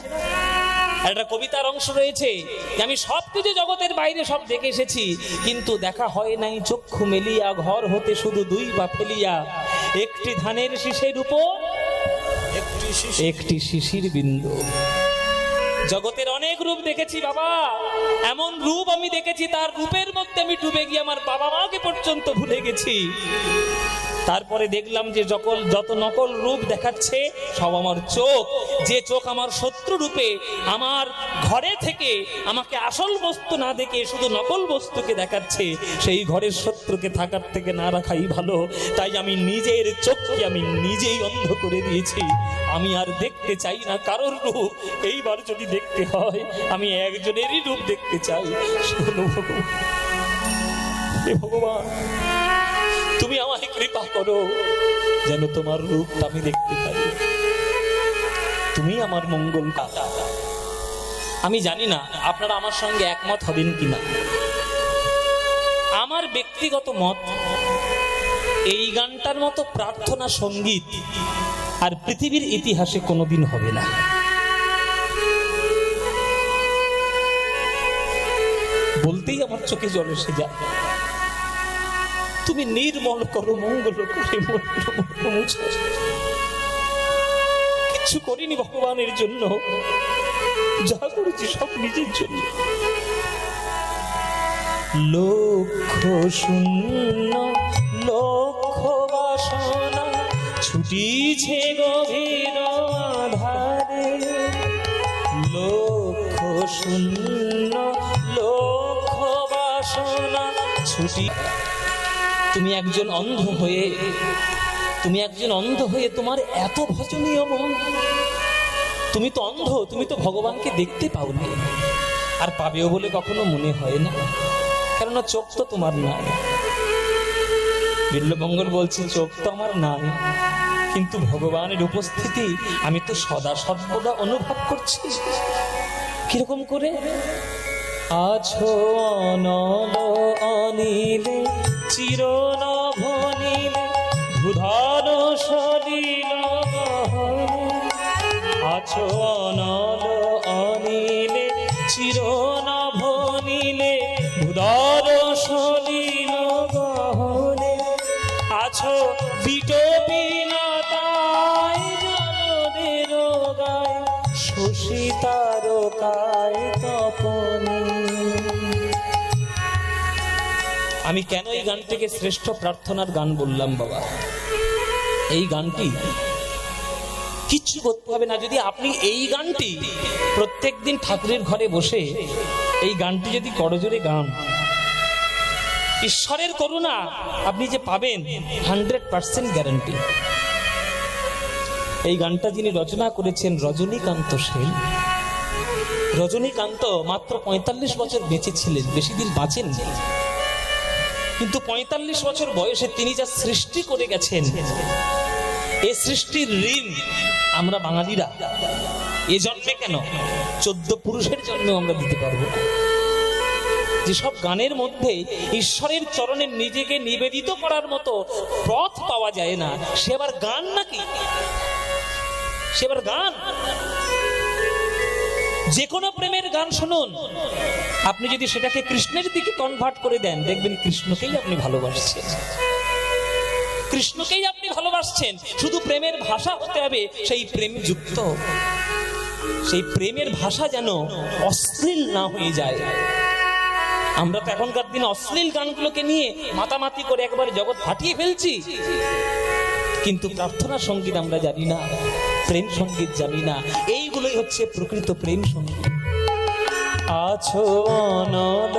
[SPEAKER 1] একটা কবিতার অংশ রয়েছে যে আমি সবকিছু জগতের বাইরে সব দেখে এসেছি, কিন্তু দেখা হয় নাই চক্ষু মেলিয়া, ঘর হতে শুধু দুই পা ফেলিয়া, একটি ধানের শীষের উপর একটি শিশির বিন্দু। জগতের অনেক রূপ দেখেছি বাবা, এমন রূপ আমি দেখেছি তার রূপের মধ্যে আমি ডুবে গিয়ে আমার বাবা মাকে পর্যন্ত ভুলে গেছি। তারপরে দেখলাম যে যত নকল রূপ দেখাচ্ছে সব আমার চোখ, যে চোখ আমার শত্রু রূপে আমার ঘরে থেকে আমাকে আসল বস্তু না দেখে শুধু নকল বস্তুকে দেখাচ্ছে, সেই ঘরের শত্রুকে থাকার থেকে না রাখাই ভালো। তাই আমি নিজের চোখকে আমি নিজেই অন্ধ করে দিয়েছি। আমি আর দেখতে চাই না কারোর রূপ। এইবার যদি দেখতে হয় আমি একজনেরই রূপ দেখতে চাই। শোনো ভগবান, হে ভগবান, তুমি আমায় কৃপা করো যেন তোমার রূপ আমি দেখতে পারি। তুমি আমার মঙ্গল কাতা। আমি জানি না আপনারা আমার সঙ্গে একমত হবেন কিনা। আমার ব্যক্তিগত মত, এই গানটার মতো প্রার্থনা সঙ্গীত আর পৃথিবীর ইতিহাসে কোনোদিন হবে না। বলতেই আমার চোখে জল এসে যায়। তুমি নির্মল করো, মঙ্গল করে কিছু করিনি ভগবানের জন্য, যা করেছি সব নিজের জন্য। লক্ষ শূন্য লক্ষ বাসনা ছুটিছে গভীর আধারে, লক্ষ শূন্য লক্ষ বাসনা ছুটি। তুমি একজন অন্ধ হয়ে তোমার এত ভজনীয় মন। তুমি তো অন্ধ, তুমি তো ভগবানকে দেখতে পাও না, আর পাবেও বলে কখনো মনে হয় না, কেননা চোখ তো তোমার নাই। বিল্লমঙ্গল বলছে চোখ তো আমার নাই, কিন্তু ভগবানের উপস্থিতি আমি তো সদা সর্বদা অনুভব করছি। কিরকম করে? আছো অনল অনিলে চিরনভনীলে ধুধার সলিল গহনে, আছো অনল অনিলে চিরনভনীলে ধুধার সলিল গহনে, আছো বিটপিনতায় জলদের গায় শশী তারকায় তপনে। আমি কেন এই গানটিকে শ্রেষ্ঠ প্রার্থনার গান বললাম বাবা? এই গানটি কিচ্ছু করতে হবে না। যদি আপনি এই গানটি প্রত্যেকদিন ঠাকুরের ঘরে বসে এই গানটি যদি করজোরে গান, ঈশ্বরের করুণা আপনি যে পাবেন 100% গ্যারান্টি। এই গানটা যিনি রচনা করেছেন রজনীকান্ত সেন। রজনীকান্ত মাত্র 45 বছর বেঁচে ছিলেন, বেশি দিন বাঁচেননি, কিন্তু 45 বছর বয়সে তিনি যা সৃষ্টি করে গেছেন, এই সৃষ্টির ঋণ আমরা বাঙালিরা এ জন্মে কেন 14 পুরুষের জন্মেও আমরা দিতে পারবো না। যেসব গানের মধ্যে ঈশ্বরের চরণে নিজেকে নিবেদিত করার মতো পথ পাওয়া যায় না, সে আবার গান নাকি? সে আবার গান? যে কোনো প্রেমের গান শুনুন, আপনি যদি সেটাকে কৃষ্ণের দিকে কনভার্ট করে দেন, দেখবেন কৃষ্ণকেই আপনি ভালোবাসছেন, কৃষ্ণকেই আপনি ভালোবাসছেন। শুধু প্রেমের ভাষা হতে হবে সেই প্রেম যুক্ত, সেই প্রেমের ভাষা যেন অশ্লীল না হয়ে যায়। আমরা তো এখনকার দিনে অশ্লীল গানগুলোকে নিয়ে মাতামাতি করে একবারে জগৎ ফাটিয়ে ফেলছি, কিন্তু প্রার্থনা সঙ্গীত আমরা জানি না, প্রেম সঙ্গীত জানি না। এইগুলোই হচ্ছে প্রকৃত প্রেম সঙ্গীত। আছো অনল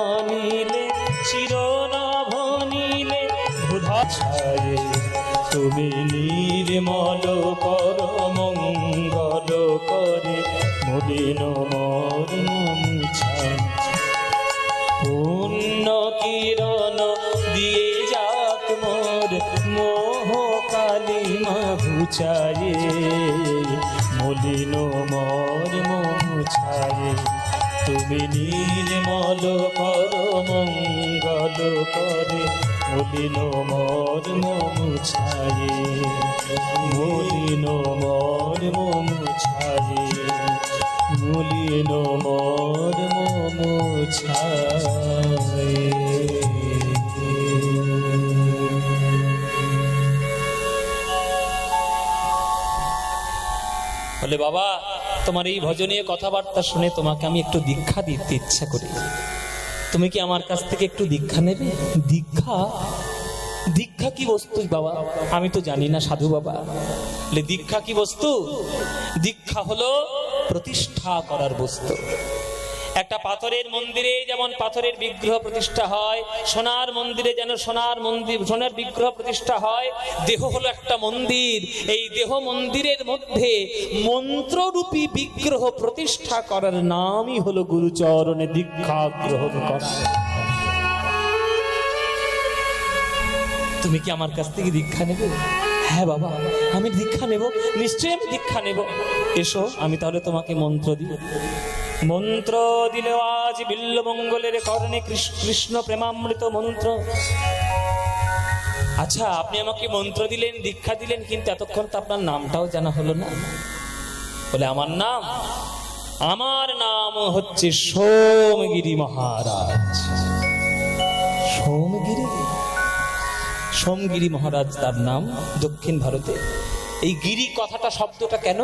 [SPEAKER 1] অনিলে চিরনভনীলে ধুধা ছায়ে, তুমি নির্মল কর মঙ্গল করে মলিন মর মুছায়, পুণ্য কিরণ দিয়ে যাক মোর মোহ কালিমা ঘুচায়ে, মলিন মর মুছায়ে, তুমি নির্মল কর মঙ্গল করে মলিন মর্ম মুছায়ে, মলিন মর্ম মুছায়ে, মলিন মর্ম মুছায়ে। বলে বাবা, তোমার এই ভজনীয় কথাবার্তা শুনে তোমাকে আমি একটু দীক্ষা দিতে ইচ্ছা করি, তুমি কি আমার কাছ থেকে একটু দীক্ষা নেবে? দীক্ষা? দীক্ষা কি বস্তু বাবা? আমি তো জানি না সাধু বাবা। বলে দীক্ষা কি বস্তু? দীক্ষা হলো প্রতিষ্ঠা করার বস্তু। একটা পাথরের মন্দিরে যেমন পাথরের বিগ্রহ প্রতিষ্ঠা হয়, সোনার মন্দিরে যেন সোনার বিগ্রহ প্রতিষ্ঠা হয়, দেহ হলো একটা মন্দির। এই দেহ মন্দিরের মধ্যে মন্ত্ররূপী বিগ্রহ প্রতিষ্ঠা করার নামই হলো গুরুচরণে দীক্ষা গ্রহণ করা। তুমি কি আমার কাছ থেকে দীক্ষা নেবে? হ্যাঁ বাবা, আমি দীক্ষা নেব, নিশ্চয়ই আমি দীক্ষা নেব। এসো, আমি তাহলে তোমাকে মন্ত্র দিব। মন্ত্র দিলে আজ বিল্বমঙ্গলের কর্ণে কৃষ্ণ প্রেমামৃত মন্ত্র। আচ্ছা, আপনি আমাকে মন্ত্র দিলেন, দীক্ষা দিলেন, কিন্তু এতক্ষণ তো আপনার নামটাও জানা হলো না। বলে আমার নাম হচ্ছে সোমগিরি মহারাজ। সোমগিরি মহারাজ তার নাম দক্ষিণ ভারতে। এই গিরি কথাটা শব্দটা কেন?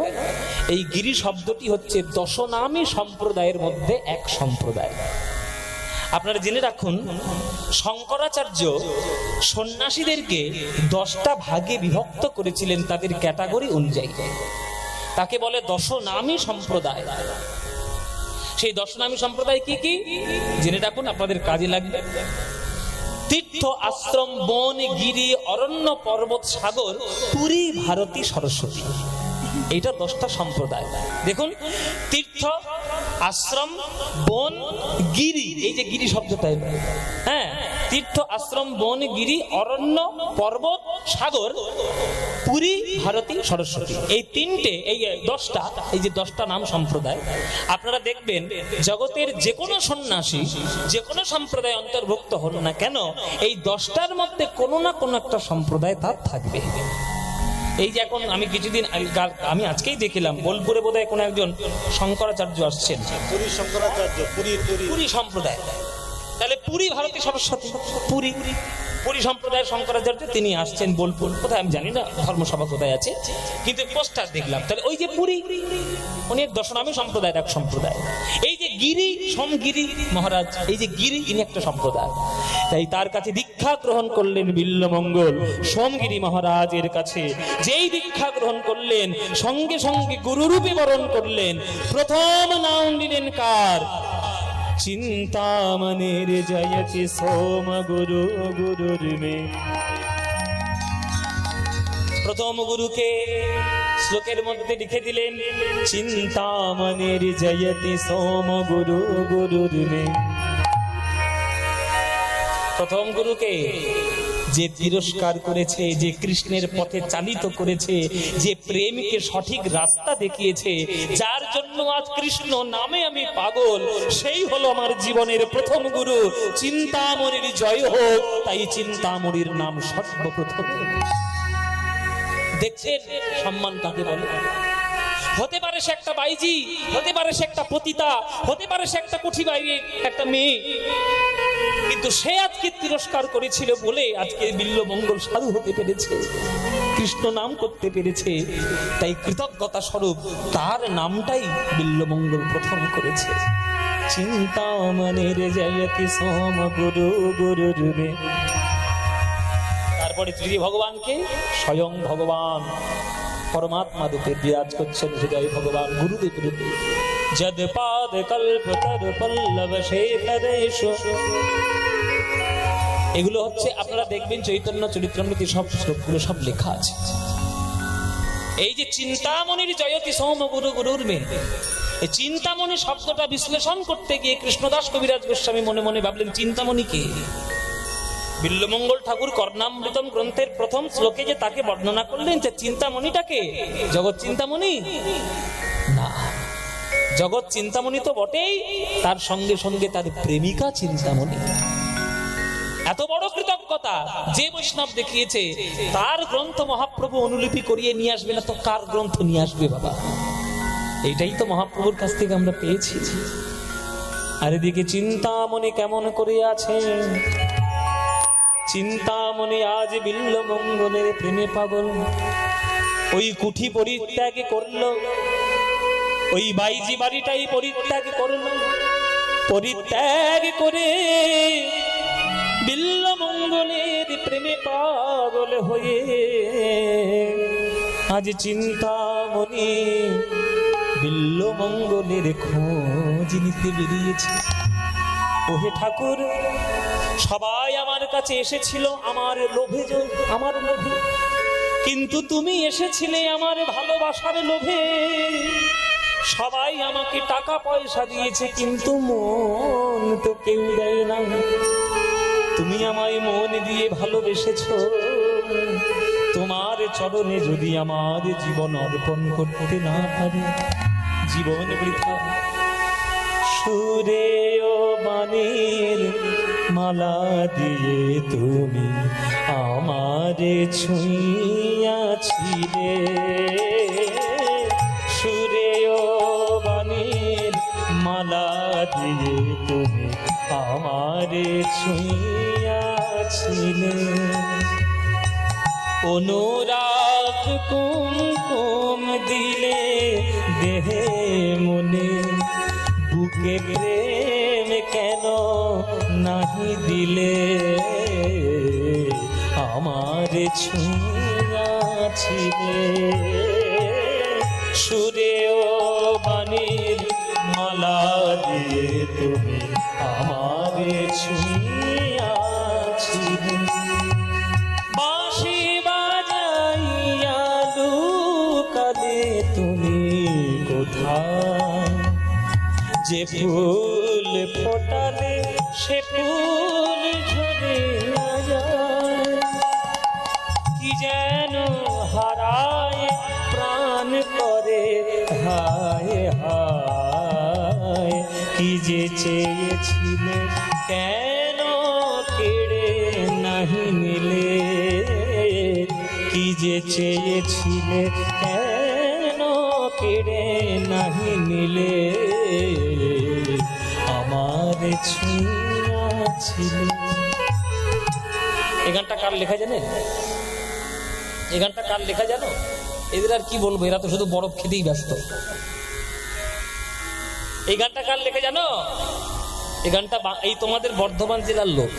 [SPEAKER 1] এই গিরি শব্দটি হচ্ছে দশনামী সম্প্রদায়ের মধ্যে এক সম্প্রদায়। আপনারা জেনে রাখুন, শঙ্করাচার্য সন্ন্যাসীদেরকে 10টা ভাগে বিভক্ত করেছিলেন তাদের ক্যাটাগরি অনুযায়ী। তাকে বলে দশনামী সম্প্রদায়। সেই দশনামী সম্প্রদায় কি কি জেনে রাখুন, আপনাদের কাজে লাগবে। তীর্থ, আশ্রম, বন, গিরি, অরণ্য, পর্বত, সাগর, পুরী, ভারতী, সরস্বতী, এইটা 10টা সম্প্রদায়। দেখুন, তীর্থ, আশ্রম, বন, গিরি, এই যে গিরি শব্দটা, হ্যাঁ, তীর্থ, আশ্রম, বন, গিরি, অরণ্য, পর্বত, সাগর, পুরী, ভারতী, সরস্বতী, এই তিনটে, এই 10টা, এই যে 10টা নাম সম্প্রদায়। আপনারা দেখবেন জগতের যে কোনো সন্ন্যাসী যে কোনো সম্প্রদায় অন্তর্ভুক্ত হন না কেন, এই 10টার মধ্যে কোনো না কোনো একটা সম্প্রদায় তার থাকবে। এই যে এখন আমি আজকেই দেখিলাম বোলপুরে বোধহয় কোনো একজন শঙ্করাচার্য আসছেন, পুরী সম্প্রদায়। তাহলে পুরী, ভারতী, সরস্বতী, পুরী সম্প্রদায়ের শঙ্করাচার্য তিনি আসছেন বোলপুর, কোথায় আমি জানি না, ধর্মসভা কোথায় আছে, কিন্তু পোস্টার দেখলাম। তাহলে ওই যে পুরী, উনি এক দশনামী সম্প্রদায়ের এক সম্প্রদায়। এই যে গিরি, সোমগিরি মহারাজ, এই যে গিরি, ইনি একটা সম্প্রদায়। তাই তার কাছে দীক্ষা গ্রহণ করলেন বিল্বমঙ্গল সোমগিরি মহারাজের কাছে। যেই দীক্ষা গ্রহণ করলেন, সঙ্গে সঙ্গে গুরুরূপে বরণ করলেন। প্রথম নাম দিলেন কার? চিন্তামণির জয়তি সোম গুরু গুরুর মে। প্রথম গুরুকে শ্লোকের মধ্যে লিখে দিলেন, চিন্তামণির জয়তি সোম গুরু গুরুর মে। প্রথম গুরুকে যে তিরস্কার করেছে, যে কৃষ্ণের পথে চালিত করেছে, যে প্রেমকে সঠিক রাস্তা দেখিয়েছে, যার জন্য আজ কৃষ্ণ নামে আমি পাগল, সেই হলো আমার জীবনের প্রথম গুরু। চিন্তামণির জয় হোক। তাই চিন্তামণির নাম সর্বপ্রথম। দেখছেন সম্মান কাকে বলে? হতে পারে সে একটা বাইজি, হতে পারে সে একটা পতিতা, হতে পারে সে একটা কুঠি বাইরের একটা মেয়ে, কিন্তু সে আজকে তিরস্কার করেছিল বলে আজকে বিল্বমঙ্গল সাধু হতে পেরেছে, কৃষ্ণ নাম করতে পেরেছে। তাই কৃতজ্ঞতা স্বরূপ তার নামটাই বিল্বমঙ্গল প্রথম করেছে। চিন্তামণির জয়তি সোম গুরু গুরুর মে। তারপরে তৃতীয় ভগবানকে স্বয়ং ভগবান পরমাত্মা রূপে বিরাজ করছেন হৃদয় ভগবান গুরুদেব রূপে। যদ পাদ কল্প তর পল্লব শেখরেশ। এগুলো হচ্ছে আপনারা দেখবেন চৈতন্য চরিত্রামৃতে সব শ্লোকগুলো সব লেখা আছে। এই যে চিন্তামণির জয়তি সোম গুরু গুরুর মে, এই চিন্তামণি শব্দটা বিশ্লেষণ করতে গিয়ে কৃষ্ণদাস কবিরাজ গোস্বামী মনে মনে ভাবলেন, চিন্তামণি কে? বিল্বমঙ্গল ঠাকুর কর্ণামৃতম গ্রন্থের প্রথম শ্লোকে যে তাকে বর্ণনা করলেন, যে চিন্তামণিটাকে জগৎ চিন্তামণি না, জগৎ চিন্তামণি তো বটেই, তার সঙ্গে সঙ্গে তার প্রেমিকা চিন্তামণি। এত বড় কৃতজ্ঞতা সভ্যতা যে বৈষ্ণব দেখিয়েছে তার গ্রন্থ মহাপ্রভু অনুলিপি করিয়ে নিয়ে আসবে না তো কার গ্রন্থ নিয়ে আসবে বাবা? এইটাই তো মহাপ্রভুর কাছ থেকে আমরা পেয়েছি। আর এদিকে চিন্তামণি কেমন করে আছে? চিন্তামণি আজ বিল্ল মঙ্গলের প্রেমে পাগল। ওই কুঠি পরিত্যাগ করলো, ওই বাইজি বাড়িটাই পরিত্যাগ করলো, পরিত্যাগ করে বিল্ল মঙ্গলের প্রেমে পাগল হয়ে আজ চিন্তামণি বিল্ল মঙ্গলের খোঁজ নিতে বেরিয়েছে। ওহে ঠাকুর, সবাই আমার কাছে এসেছিল আমার লোভে, আমার লোভে, কিন্তু তুমি এসেছিলে আমার ভালোবাসার লোভে। সবাই আমাকে টাকা পয়সা দিয়েছে কিন্তু মন তো কেউ দেয় না। তুমি আমায় মন দিয়ে ভালোবেসেছো, তোমার চরণে যদি আমার জীবন অর্পণ করতে না পারি, জীবন বৃথা। সুরে ও বাণীর মালা দিয়ে তুমি আমারে ছুঁইয়াছিলে, সুরে ও বাণীর মালা দিয়ে তুমি আমারে ছুঁইয়াছিলে। অনুরাগ কুমকুম দিলে দেহে মনে, বুকে প্রেম কেন নাহি দিলে? আমার ছুঁয়াছিলে, সুরে ও বাণীর মালা দিয়ে তুমি আমার ছুঁয়াছিলে। বাঁশি বাজাইয়া লুকালে তুমি কোথায়? যে ফুল ফোটালে সে ফুল ঝরে যায়, কি যেন হারায় প্রাণ করে হায় হায়। কি যে চেয়েছিলে কেন কেড়ে নাহি নিলে? কি যে চেয়েছিলে কেন কেড়ে নাহি নিলে? আমার ছুঁয়াছিলে। এই গানটা কার লেখা জানেন? এই গানটা কার লেখা জানো? এদের আর কি বলবো, এরা তো শুধু বরফ খেতেই ব্যস্ত। এই গানটা কার লেখা জানো? এই গানটা এই তোমাদের বর্ধমান জেলার লোক।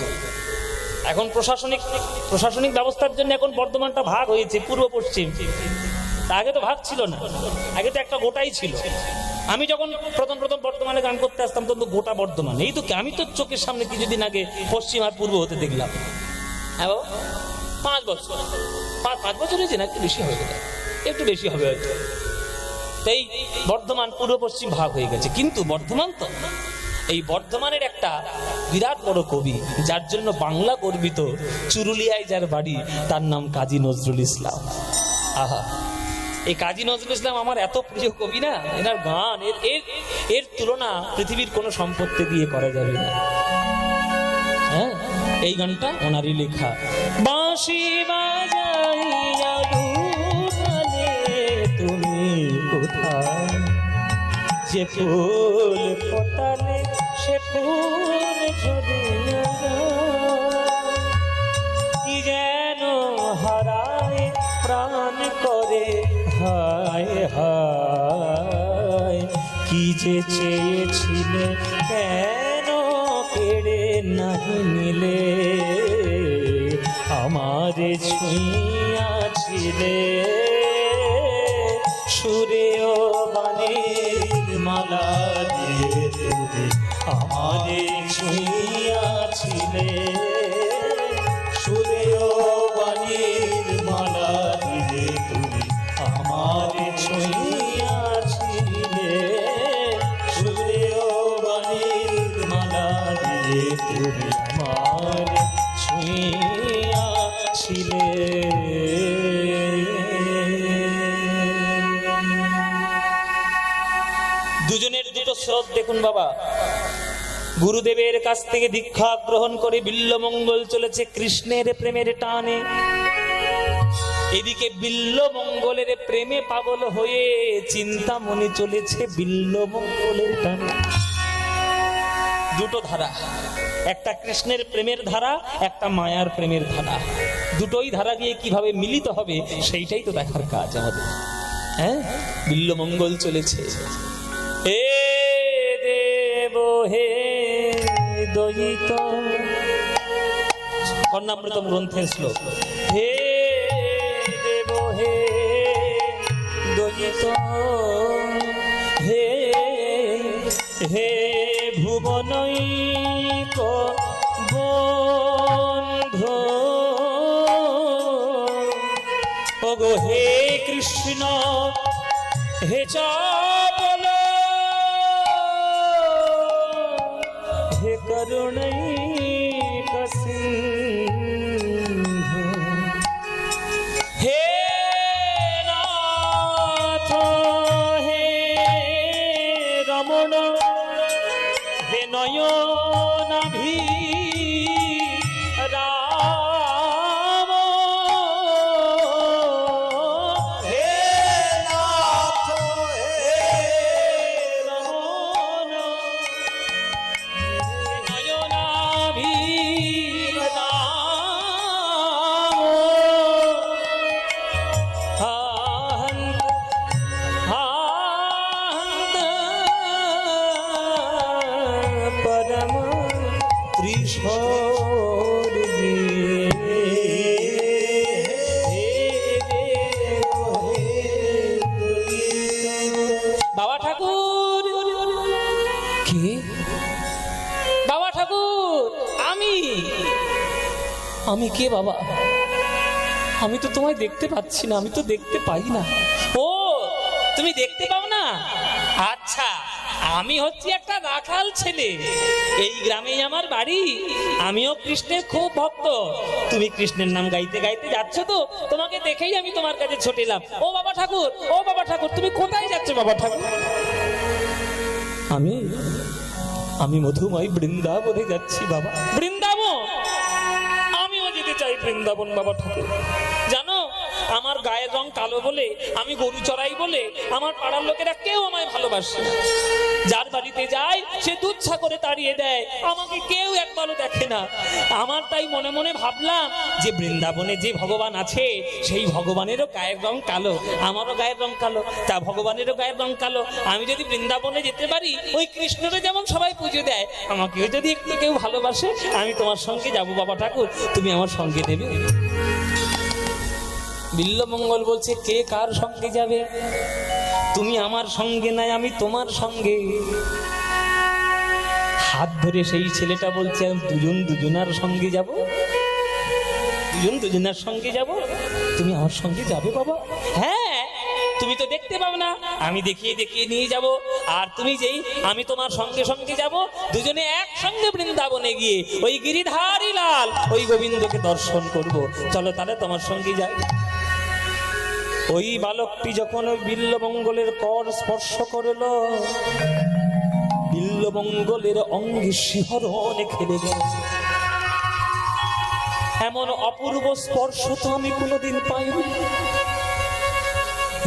[SPEAKER 1] এখন প্রশাসনিক ব্যবস্থার জন্য এখন বর্ধমানটা ভাগ হয়েছে পূর্ব পশ্চিম। আগে তো ভাগ ছিল না, আগে তো একটা গোটাই ছিল। আমি যখন প্রথম বর্ধমানে গান করতে আসতাম তখন তো গোটা বর্ধমান। এই তো আমি তো চোখের সামনে কিছুদিন আগে পশ্চিম আর পূর্ব হতে দেখলাম। হ্যাঁ বাবা, 5 বছর 5 বছর হয়েছে না, একটু বেশি হয়ে গেছে, একটু বেশি হবে হয়তো। তাই বর্ধমান পূর্ব পশ্চিম ভাগ হয়ে গেছে। কিন্তু বর্ধমান তো, এই বর্ধমানের একটা বিরাট বড় কবি যার জন্য বাংলা গর্বিত, চুরুলিয়ায় যার বাড়ি, তার নাম কাজী নজরুল ইসলাম। আহা, এই কাজী নজরুল ইসলাম আমার এত প্রিয় কবি না, এনার গান এর তুলনা পৃথিবীর কোনো সম্পত্তি দিয়ে করা যাবে না। হ্যাঁ, এই গানটা ওনারই লেখা। বাঁশি বাজাইয়া লুকালে তুমি কোথায়? যে ফুল ফোটালে সে ফুল ঝরে যায়, কি যেন হারায় প্রাণ করে হায় হায়। কি যে চেয়েছিলে কেন কেড়ে নাহি নিলে? আমারে ছুঁয়াছিলে, সুরে ও বাণীর মালা দিয়ে তুমি আমারে ছুঁয়াছিলে, সুরে ও বাণীর মালা দিয়ে তুমি আমারে ছুঁয়াছিলে, সুরে ও বাণীর মালা দিয়ে তুমি আমারে ছুঁয়াছিলে। দুজনের দুটো স্রোত দেখুন বাবা, গুরুদেবের কাছ থেকে দীক্ষা গ্রহণ করে বিল্বমঙ্গল চলেছে কৃষ্ণের প্রেমের টানে। এদিকে বিল্বমঙ্গলের প্রেমে পাগল হয়ে চিন্তামণি চলেছে বিল্বমঙ্গলের টানে। দুটো ধারা, একটা কৃষ্ণের প্রেমের ধারা, একটা মায়ার প্রেমের ধারা। দুটোই ধারা গিয়ে কিভাবে মিলিত হবে সেইটাই তো দেখার কাজ আমাদের। হ্যাঁ, বিল্বমঙ্গল চলেছে। হে দেব হে দয়িত, কর্ণামৃতম গ্রন্থের শ্লোক। হে দেব হে দয়িত, হে হে ভুবনৈক বন্ধু, ওগো হে কৃষ্ণ হে চাপল, হে করুণৈক সিন্ধু, হে নাথ হে রমণ, হে নয়নাভি রাম,
[SPEAKER 2] হে নাথ হে
[SPEAKER 1] রমণ, নয়নাভি রাম, হান্ত হান্ত পরম ত্রিশোর বাবা ঠাকুর। কে? বাবা ঠাকুর, আমি কে বাবা? আমি তো তোমায় দেখতে পাচ্ছি না, আমি তো দেখতে পাই না। ও, তুমি দেখতে পাও না? আচ্ছা, আমি হচ্ছি একটা রাখাল ছেলে, এই গ্রামেই আমার বাড়ি। আমিও কৃষ্ণের খুব ভক্ত। তুমি কৃষ্ণের নাম গাইতে গাইতে যাচ্ছ তো, তোমাকে দেখেই আমি তোমার কাছে ছুটিলাম। ও বাবা ঠাকুর, ও বাবা ঠাকুর, তুমি কোথায় যাচ্ছ বাবা ঠাকুর? আমি মধুময় বৃন্দাবনে যাচ্ছি বাবা। বৃন্দাবন? আমিও যেতে চাই বৃন্দাবন বাবা ঠাকুর। জানো, আমার গায়ের রং কালো বলে, আমি গরু চড়াই বলে আমার পাড়ার লোকেরা কেউ আমায় ভালোবাসে না। যার বাড়িতে যায় সে দুচ্ছা করে তাড়িয়ে দেয়, আমাকে কেউ একবারও দেখে না। আমার তাই মনে মনে ভাবলাম যে বৃন্দাবনে যে ভগবান আছে সেই ভগবানেরও গায়ের রং কালো, আমারও গায়ের রং কালো, তা ভগবানেরও গায়ের রং কালো। আমি যদি বৃন্দাবনে যেতে পারি, ওই কৃষ্ণরে যেমন সবাই পুজো দেয়, আমাকেও যদি একটু কেউ ভালোবাসে, আমি তোমার সঙ্গে যাবো বাবা ঠাকুর, তুমি আমার সঙ্গে দেবে? বিল্বমঙ্গল বলছে, কে কার সঙ্গে যাবে? তুমি আমার সঙ্গে নাই, আমি তোমার সঙ্গে। হাত ধরে সেই ছেলেটা বলছে, দুজন দুজনার সঙ্গে যাব, দুজন দুজনার সঙ্গে যাব। তুমি আমার সঙ্গে যাবে বাবা? হ্যাঁ, তুমি তো দেখতে পাও না, আমি দেখিয়ে দেখিয়ে নিয়ে যাব। আর তুমি যেই, আমি তোমার সঙ্গে সঙ্গে যাব, দুজনে একসঙ্গে বৃন্দাবনে গিয়ে ওই গিরিধারী লাল ওই গোবিন্দকে দর্শন করব। চলো তাহলে তোমার সঙ্গে যাই। ওই বালকটি যখন বিল্বমঙ্গলের কর স্পর্শ করল, বিল্বমঙ্গলের অঙ্গে শিহরণে খেলে গেল। এমন অপূর্ব স্পর্শ তো আমি কোনোদিন পাইনি।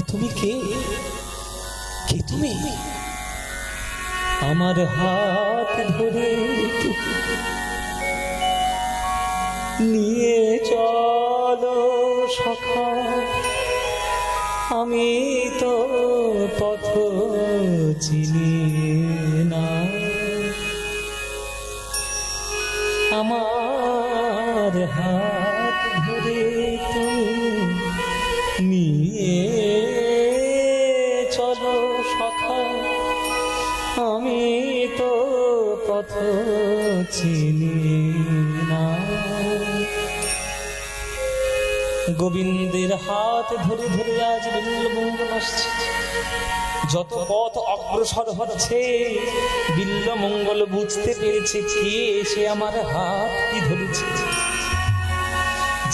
[SPEAKER 1] তুমি কে? কে তুমি? আমার হাত ধরে নিয়ে চলো সখা, আমি তো পথ চিনি না। আমার হাত ধরে তুমি নিয়ে চলো সখা, আমি তো পথ চিনি না। গোবিন্দের হাত ধরে ধরে আজ বিল্বমঙ্গল আসছে। যত পথ অগ্রসর হচ্ছে, বিল্বমঙ্গল বুঝতে পেরেছে কে এসে আমার হাতটি ধরেছে।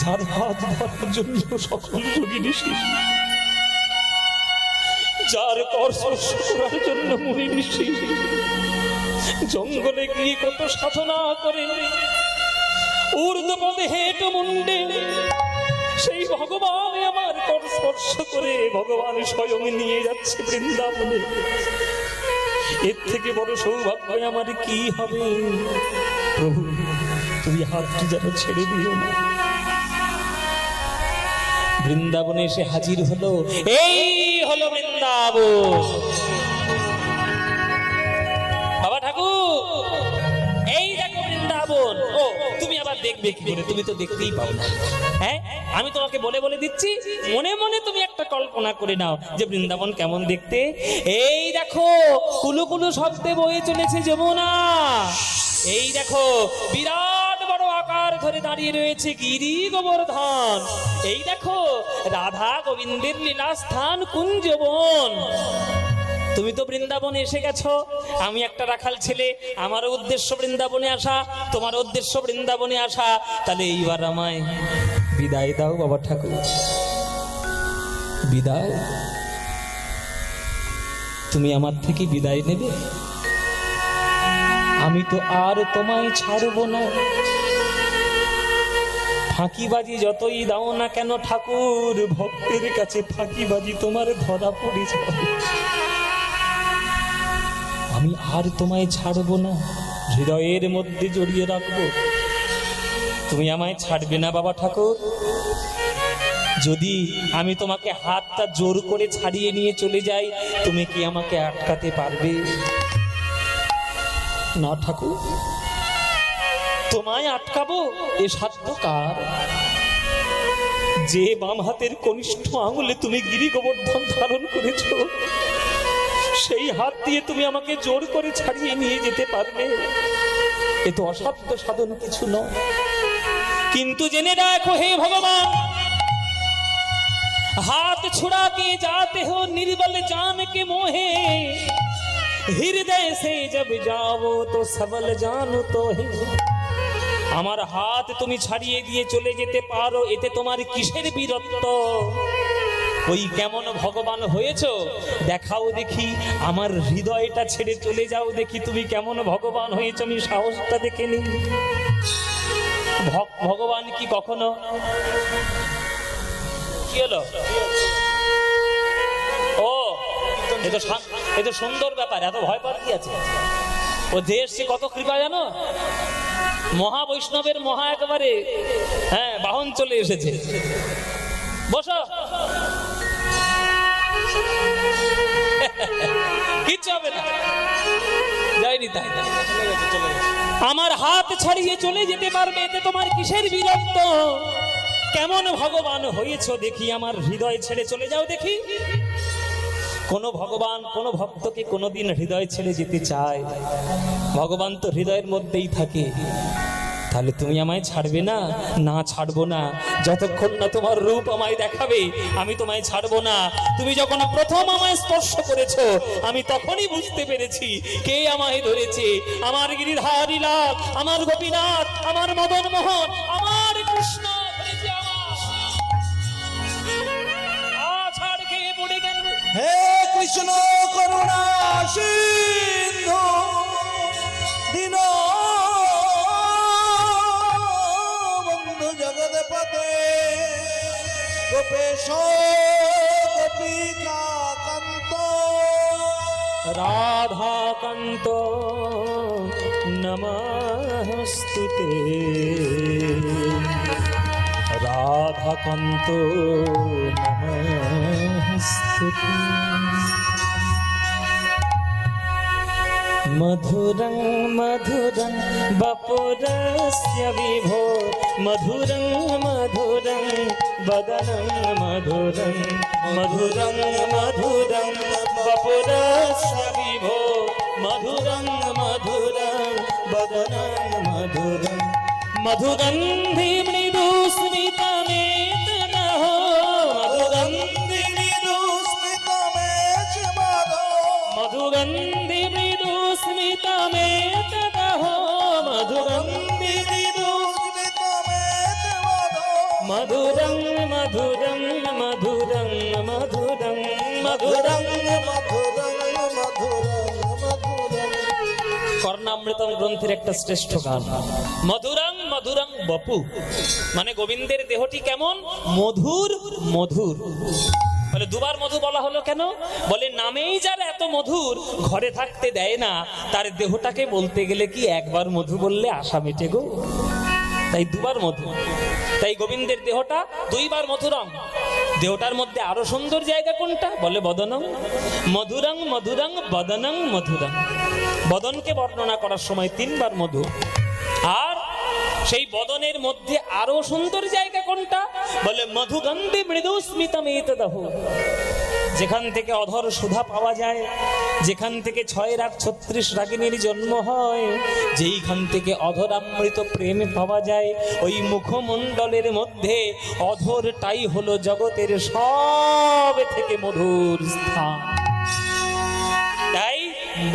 [SPEAKER 1] যার হাত ধরার জন্য সকল যোগী ঋষি, যার কর স্পর্শ করার জন্য মুনি ঋষি, জঙ্গলে গিয়ে কত সাধনা করে ঊর্ধ্বপদে হেঁট মুন্ডে সেই ভগবান আমার কর স্পর্শ করে ভগবান স্বয়ং নিয়ে যাচ্ছে বৃন্দাবনে। এর থেকে বড় সৌভাগ্য আমার কি হবে? প্রভু তুমি হাতটি যেন ছেড়ে দিও না। বৃন্দাবনে এসে হাজির হলো, এই হলো বৃন্দাবন। বাবা ঠাকুর এই দেখো বৃন্দাবন। ও তুমি আবার দেখবে কি করে? তুমি তো দেখতেই পাও না। হ্যাঁ, আমি তোমাকে বলে বলে দিচ্ছি, মনে মনে তুমি একটা কল্পনা করে নাও যে বৃন্দাবন কেমন দেখতে। এই দেখো কুলু কুলু শব্দে বয়ে চলেছে যমুনা। এই দেখো বিরাট বড় আকার ধরে দাঁড়িয়ে রয়েছে গিরি গোবর্ধন। এই দেখো রাধা গোবিন্দের লীলাস্থান কুঞ্জবন। তুমি তো বৃন্দাবনে এসে গেছো, আমি একটা রাখাল ছেলে, আমারও উদ্দেশ্য বৃন্দাবনে আসা, তোমার উদ্দেশ্য বৃন্দাবনে আসা। তাহলে এইবার আমায় বিদায় দাও বাবা ঠাকুর, বিদায়। তুমি আমার থেকে বিদায় নেবে? আমি তো আর তোমায় ছাড়বো না। ফাঁকিবাজি যতই দাও না কেন ঠাকুর, ভক্তের কাছে ফাঁকিবাজি তোমার ধরা পড়ে যাবে। আমি আর তোমায় ছাড়বো না, হৃদয়ের মধ্যে জড়িয়ে রাখবো। তুমি আমায় ছাড়বে না বাবা ঠাকুর? যদি আমি তোমাকে হাতটা জোর করে ছাড়িয়ে নিয়ে চলে যাই, তুমি কি আমাকে আটকাতে পারবে? না ঠাকুর, তোমায় আটকাবো এ সাধ্য কার? যে বাম হাতের কনিষ্ঠ আঙুলে তুমি গিরি গোবর্ধন ধারণ করেছো, সেই হাত দিয়ে তুমি আমাকে জোর করে ছাড়িয়ে নিয়ে যেতে পারবে? এ তো অসাধ্য সাধন কিছু নয়। কিন্তু জেনে রাখো হে ভগবান, हाथ छुड़ा के जाते हो निर्बल जान के मोहे, हृदय से जब जाओ तो सबल जानो तो है। আমার হাত তুমি ছাড়িয়ে দিয়ে চলে যেতে পারো, এতে তোমার কিসের বীরত্ব? ওই কেমন ভগবান হয়েছো দেখাও দেখি, আমার হৃদয়টা ছেড়ে চলে যাও দেখি তুমি কেমন ভগবান হয়েছো, আমি সাহসটা দেখে নিই। ভগবান কি কখনো কি হলো? ও এ তো সুন্দর ব্যাপার, এত ভয় পাওয়ার কি আছে? ও যে এসছে কত কৃপা জানো, মহা বৈষ্ণবের মহা একেবারে হ্যাঁ বাহন চলে এসেছে। বসো, কিচ্ছু হবে না, যাইনি তাই। আমার হাত ছাড়িয়ে চলে যেতে পারবে, এতে তোমার কিসের বিরক্ত? কেমন ভগবান হয়েছো দেখি, আমার হৃদয় ছেড়ে চলে যাও দেখি। কোন ভগবান কোন ভক্তকে কোনোদিন হৃদয় ছেড়ে যেতে চায়? ভগবান তো হৃদয়ের মধ্যেই থাকে। তাহলে তুমি আমায় ছাড়বে না? না, ছাড়বো না। যতক্ষণ না তোমার রূপ আমায় দেখাবে আমি তোমায় ছাড়বো না। তুমি যখন প্রথম আমায় স্পর্শ করেছো, আমি তখনই বুঝতে পেরেছি কে আমায় ধরেছে। আমার গিরিধারী লাল, আমার গোপীনাথ, আমার মদন মোহন, আমার কৃষ্ণ ধরেছে ছাড় খেয়ে পড়ে গেল।
[SPEAKER 2] হে কৃষ্ণ করুণা সিন্ধু দীন বন্ধু জগৎপতে, গোপেশ গোপিকা কান্ত
[SPEAKER 1] রাধাকান্ত নমস্তুতে, রাধাকান্ত নমস্তুতে। मधुरं मधुरं वपुरस्य विभो, मधुरं मधुरं वदनं मधुरं, मधुरं मधुरं वपुरस्य विभो, मधुरं मधुरं वदनं मधुरं, मधुगन्धि मृदुस्मितमेतदहो, मधुगन्धि मधुगन्धि मृदुस्मितमेतदहो, मधुगन्धि मधुरं मधुरं मधुरं मधुरं मधुरं। কর্ণামৃতম গ্রন্থের একটা শ্রেষ্ঠ গান, মধুরাং মধুরাং বপু, মানে গোবিন্দের দেহটি কেমন? মধুর মধুর। বলে দুবার মধু বলা হলো কেন? বলে নামেই যার এত মধুর, ঘরে থাকতে দেয় না, তার দেহটাকে বলতে গেলে কি একবার মধু বললে আশা মেটে গো, তাই দুবার মধু। তাই গোবিন্দের দেহটা দুইবার মধুরং। দেহটার মধ্যে আরো সুন্দর জায়গা কোনটা? বলে বদনং মধুরং মধুরং বদনং মধুরং। বদনকে বর্ণনা করার সময় তিনবার মধু। আর সেই বদনের মধ্যে আরো সুন্দর জায়গা কোনটা? বলে মধুগন্ধে মৃদু স্মিতমেতদহ। যেখান থেকে অধর সুধা পাওয়া যায়, যেখান থেকে 6 রাগ 36 রাগিনীর জন্ম হয়, যেইখান থেকে অধরামৃত প্রেম পাওয়া যায়, ওই মুখমণ্ডলের মধ্যে অধরটাই হলো জগতের সব থেকে মধুর স্থান। তাই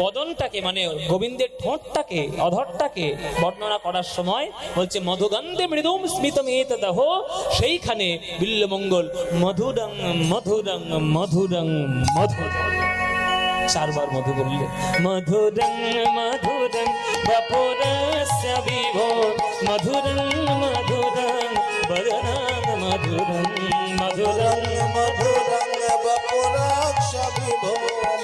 [SPEAKER 1] বদনটাকে মানে গোবিন্দের ঠোঁটটাকে, অধরটাকে বর্ণনা করার সময় বলছে মধুগন্ধে মৃদুম স্মিতমেতদহ। সেইখানে বিল্লমঙ্গল মধুরং মধুরং মধুরং মধুরং 4 বার মধু বললে। মধুরং মধুরং বপুরস্য বিভো মধুরং মধুরং বদনং মধুরং মধুরং
[SPEAKER 2] মধুরং বপুরস্য বিভো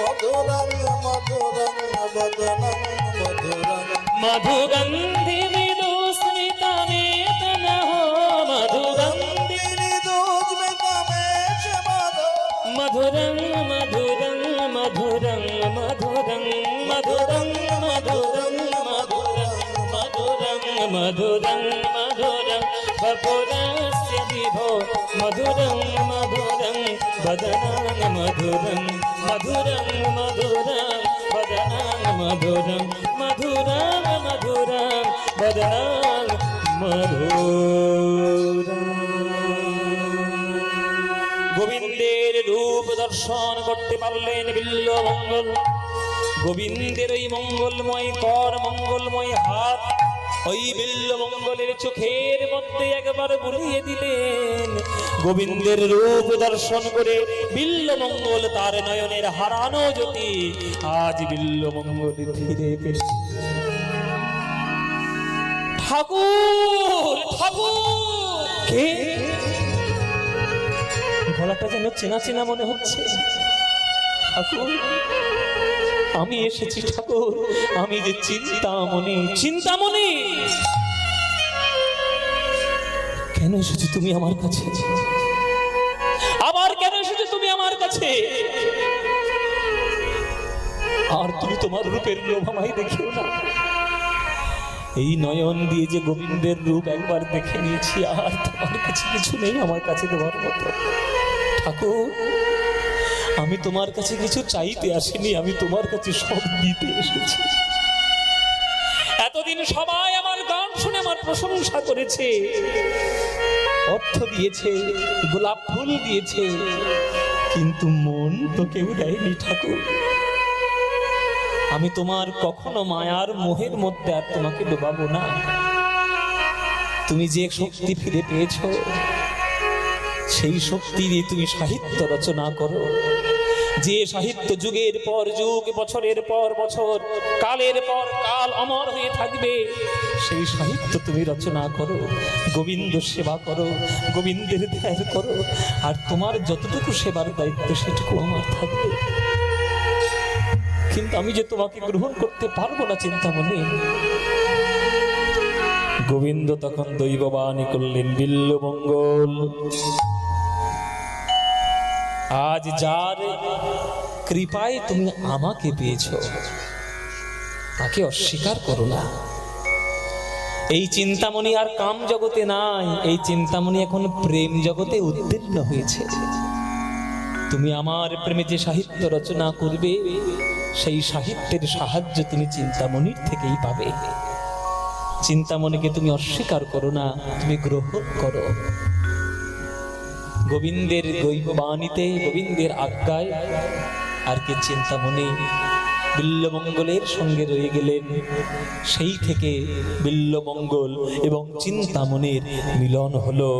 [SPEAKER 2] মধুরং মধুরং বদনং মধুরং
[SPEAKER 1] মধুগন্ধি মৃদু স্মিতমেতদহ মধুগন্ধি মধুরং মধুরং মধুরং মধুরং মধুরং মধুরং মধুরং মধুরং মধুরং মধুরং বপুরস্য বিভো মধুরং মধুরং বদনং মধুরং মধুরং মধুরং বদনং মধুরং মধুরং মধুরং বদনং মধুরং। গোবিন্দের রূপ দর্শন করতে পারলেন বিল্লমঙ্গল। গোবিন্দের ওই মঙ্গলময় কর, মঙ্গলময় হাত ওই বিল্লমঙ্গলের চোখের মধ্যে একবার বুলিয়ে দিলেন। গোবিন্দের রূপ দর্শন করে বিল্লমঙ্গল তার নয়নের হারানো জ্যোতি আজ বিল্লমঙ্গল ফিরে পেল। ঠাকুর ঠাকুর কে? গলাটা যেন চেনা চেনা মনে হচ্ছে। ঠাকুর আমি এসেছি ঠাকুর, আমি যে চিন্তামণি। চিন্তামণি কেন এসেছো তুমি আমার কাছে? আবার কেন এসেছো তুমি আমার কাছে? আর তুমি তোমার রূপের লোভ আমায় দেখিও না। এই নয়ন দিয়ে যে গোবিন্দের রূপ একবার দেখে নিয়েছি, আর তোমার কাছে কিছু নেই আমার কাছে দেওয়ার মতো। ঠাকুর আমি তোমার কাছে কিছু চাইতে আসিনি, আমি তোমার কাছে সব দিতে এসেছি। এতদিন সবাই আমার গান শুনে আমার প্রশংসা করেছে, অর্থ দিয়েছে, গোলাপ ফুল দিয়েছে, কিন্তু মন তো কেউ দেয়নি ঠাকুর। আমি তোমার কখনো মায়ার মোহের মধ্যে আর তোমাকে ডোবাবো না। তুমি যে শক্তি ফিরে পেয়েছো, সেই শক্তি দিয়ে তুমি সাহিত্য রচনা করো। যে সাহিত্য যুগের পর যুগ, বছরের পর বছর, কালের পর কাল অমর হয়ে থাকবে, সেই সাহিত্য তুমি রচনা করো। গোবিন্দ সেবা করো, গোবিন্দের ধ্যান করো, আর তোমার যতটুকু সেবার দায়িত্ব সেটুকু আমার থাকবে। কিন্তু আমি যে তোমাকে গ্রহণ করতে পারবো না চিন্তামণি। গোবিন্দ তখন দৈববাণী করলেন, বিল্লমঙ্গল আজ যার কৃপায় তুমি আমাকে পেয়েছো, তাকে অস্বীকার করো না। এই চিন্তামণি আর কাম জগতে নাই, এই চিন্তামণি এখন প্রেম জগতে উত্তীর্ণ হয়েছে। তুমি আমার প্রেমে যে সাহিত্য রচনা করবে, সেই সাহিত্যের সাহায্য তুমি চিন্তামণির থেকেই পাবে। চিন্তামণিকে তুমি অস্বীকার করো না, তুমি গ্রহণ করো। গোবিন্দের দৈববাণীতে, গোবিন্দের আজ্ঞায় আর কি চিন্তামণি বিল্বমঙ্গলের সঙ্গে রয়ে গেলেন। সেই থেকে বিল্বমঙ্গল এবং চিন্তামণির মিলন হলো।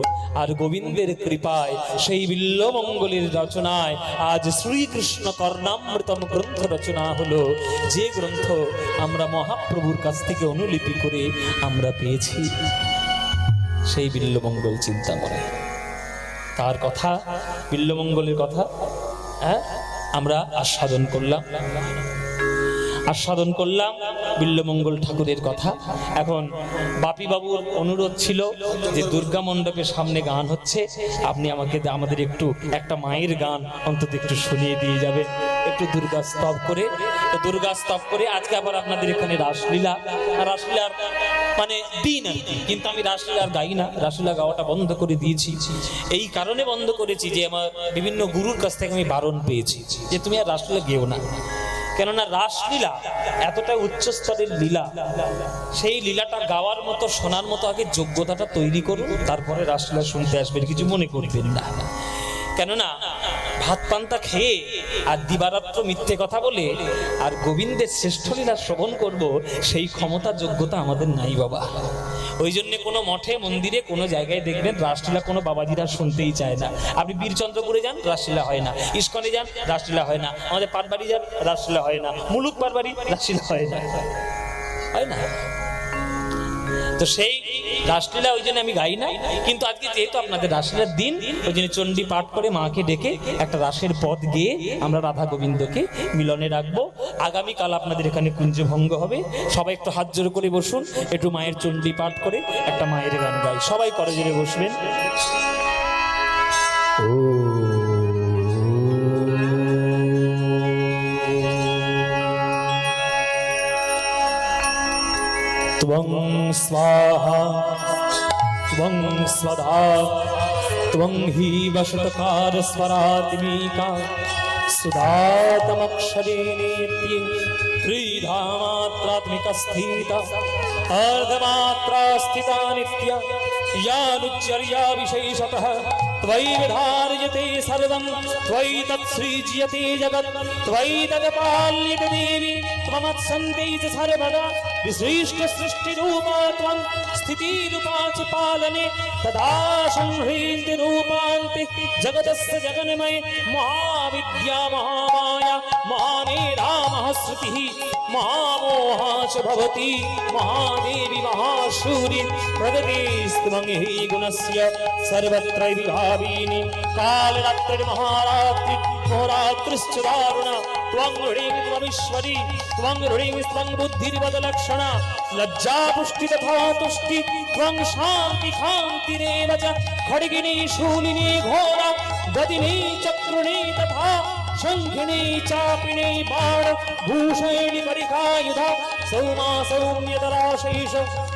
[SPEAKER 1] আর গোবিন্দের কৃপায় সেই বিল্বমঙ্গলের রচনায় আজ শ্রীকৃষ্ণ কর্ণামৃতম গ্রন্থ রচনা হলো, যে গ্রন্থ আমরা মহাপ্রভুর কাছ থেকে অনুলিপি করে আমরা পেয়েছি। সেই বিল্বমঙ্গল চিন্তামণি, তার কথা, বিল্বমঙ্গলের কথা আমরা আস্বাদন করলাম বিল্বমঙ্গল ঠাকুরের কথা। এখন বাপি বাবুর অনুরোধ ছিল যে দুর্গা মণ্ডপের সামনে গান হচ্ছে, আপনি আমাদের একটু একটা মায়ের গান অন্তত একটু শুনিয়ে দিয়ে যাবেন, একটু দুর্গা স্তব করে। তো দুর্গা স্তব করে আজকে আবার আপনাদের এখানে রাসলীলার মানে দিন আর কি, কিন্তু আমি রাসলীলার গাই না, রাসলীলা গাওয়াটা বন্ধ করে দিয়েছি। এই কারণে বন্ধ করেছি যে আমার বিভিন্ন গুরুর কাছ থেকে আমি বারণ পেয়েছি যে তুমি আর রাসলীলা গেও না, কেননা রাসলীলা এতটা উচ্চস্তরের লীলা, সেই লীলাটা গাওয়ার মতো শোনার মতো আগে যোগ্যতাটা তৈরি করুন, তারপরে রাসলীলা শুনতে আসবেন, কিছু মনে করবেন না। কেননা ভাত পান্তা খেয়ে আর দিবারাত্র মিথ্যে কথা বলে আর গোবিন্দের শ্রেষ্ঠ লীলা শ্রবণ করব, সেই ক্ষমতা যোগ্যতা আমাদের নাই বাবা। ওই জন্য কোনো মঠে মন্দিরে কোনো জায়গায় দেখবেন রাসলীলা কোনো বাবাজিরা শুনতেই চায় না। আপনি বীরচন্দ্রপুরে যান, রাসলীলা হয় না। ইস্কনে যান, রাসলীলা হয় না। আমাদের পাটবাড়ি যান, রাসলীলা হয় না। মুলুক পাটবাড়ি, রাসলীলা হয় না। তো সেই রাসলীলা ওই জন্য আমি গাই না, কিন্তু আজকে যেহেতু আপনাদের রাসলীলার দিন, ওই জন্য চণ্ডী পাঠ করে মাকে ডেকে একটা রাসের পদ গেয়ে আমরা রাধা গোবিন্দকে মিলনে রাখবো। আগামীকাল আপনাদের এখানে কুঞ্জভঙ্গ হবে। সবাই একটু হাত জোড় করে বসুন, একটু মায়ের চণ্ডী পাঠ করে একটা মায়ের গান গাই। সবাই করে জোরে বসবেন। त्वं स्वाहा त्वं स्वधा त्वं हि वशतकार स्वरात्मिका सुधातमक्षरे नेत्ये त्रिधा मात्रात्मिका स्थिता अर्धमात्रा स्थिता नित्या यानुच्चर्या विशेषतः त्वयि विधार्यते सर्वं त्वयि तत्सृज्यते जगत् त्वयि तत्पाल्यते देवी त्वमत्सन्ते च सर्वदा विशिष्ट सृष्टिरूपा त्वं स्थितिरूपा च पालने तदा संह्रीन्ति रूपान्ते जगतस्य जगन्मये महाविद्या महामाया महामेधा महाश्रुतिः महामोहा च भवति महादेवी महाशूरि प्रगतिस्त्वं हि गुणस्य सर्वत्र विभाविनी कालरात्रिर्महारात्रि मोरात्रिश्च दारुणा त्वं ह्रीं त्वमीश्वरी त्वं ह्रीं त्वं बुद्धिर्वदलक्षणा लज्जा पुष्टि तथा तुष्टि त्वं शान्ति शान्तिरेव च खड्गिनी शूलिनी घोरा गदिनी चक्रुणी तथा शङ्खिनी चापिनी बाण भूषयिणी परिखायुधा सौमा सौम्यतराशैष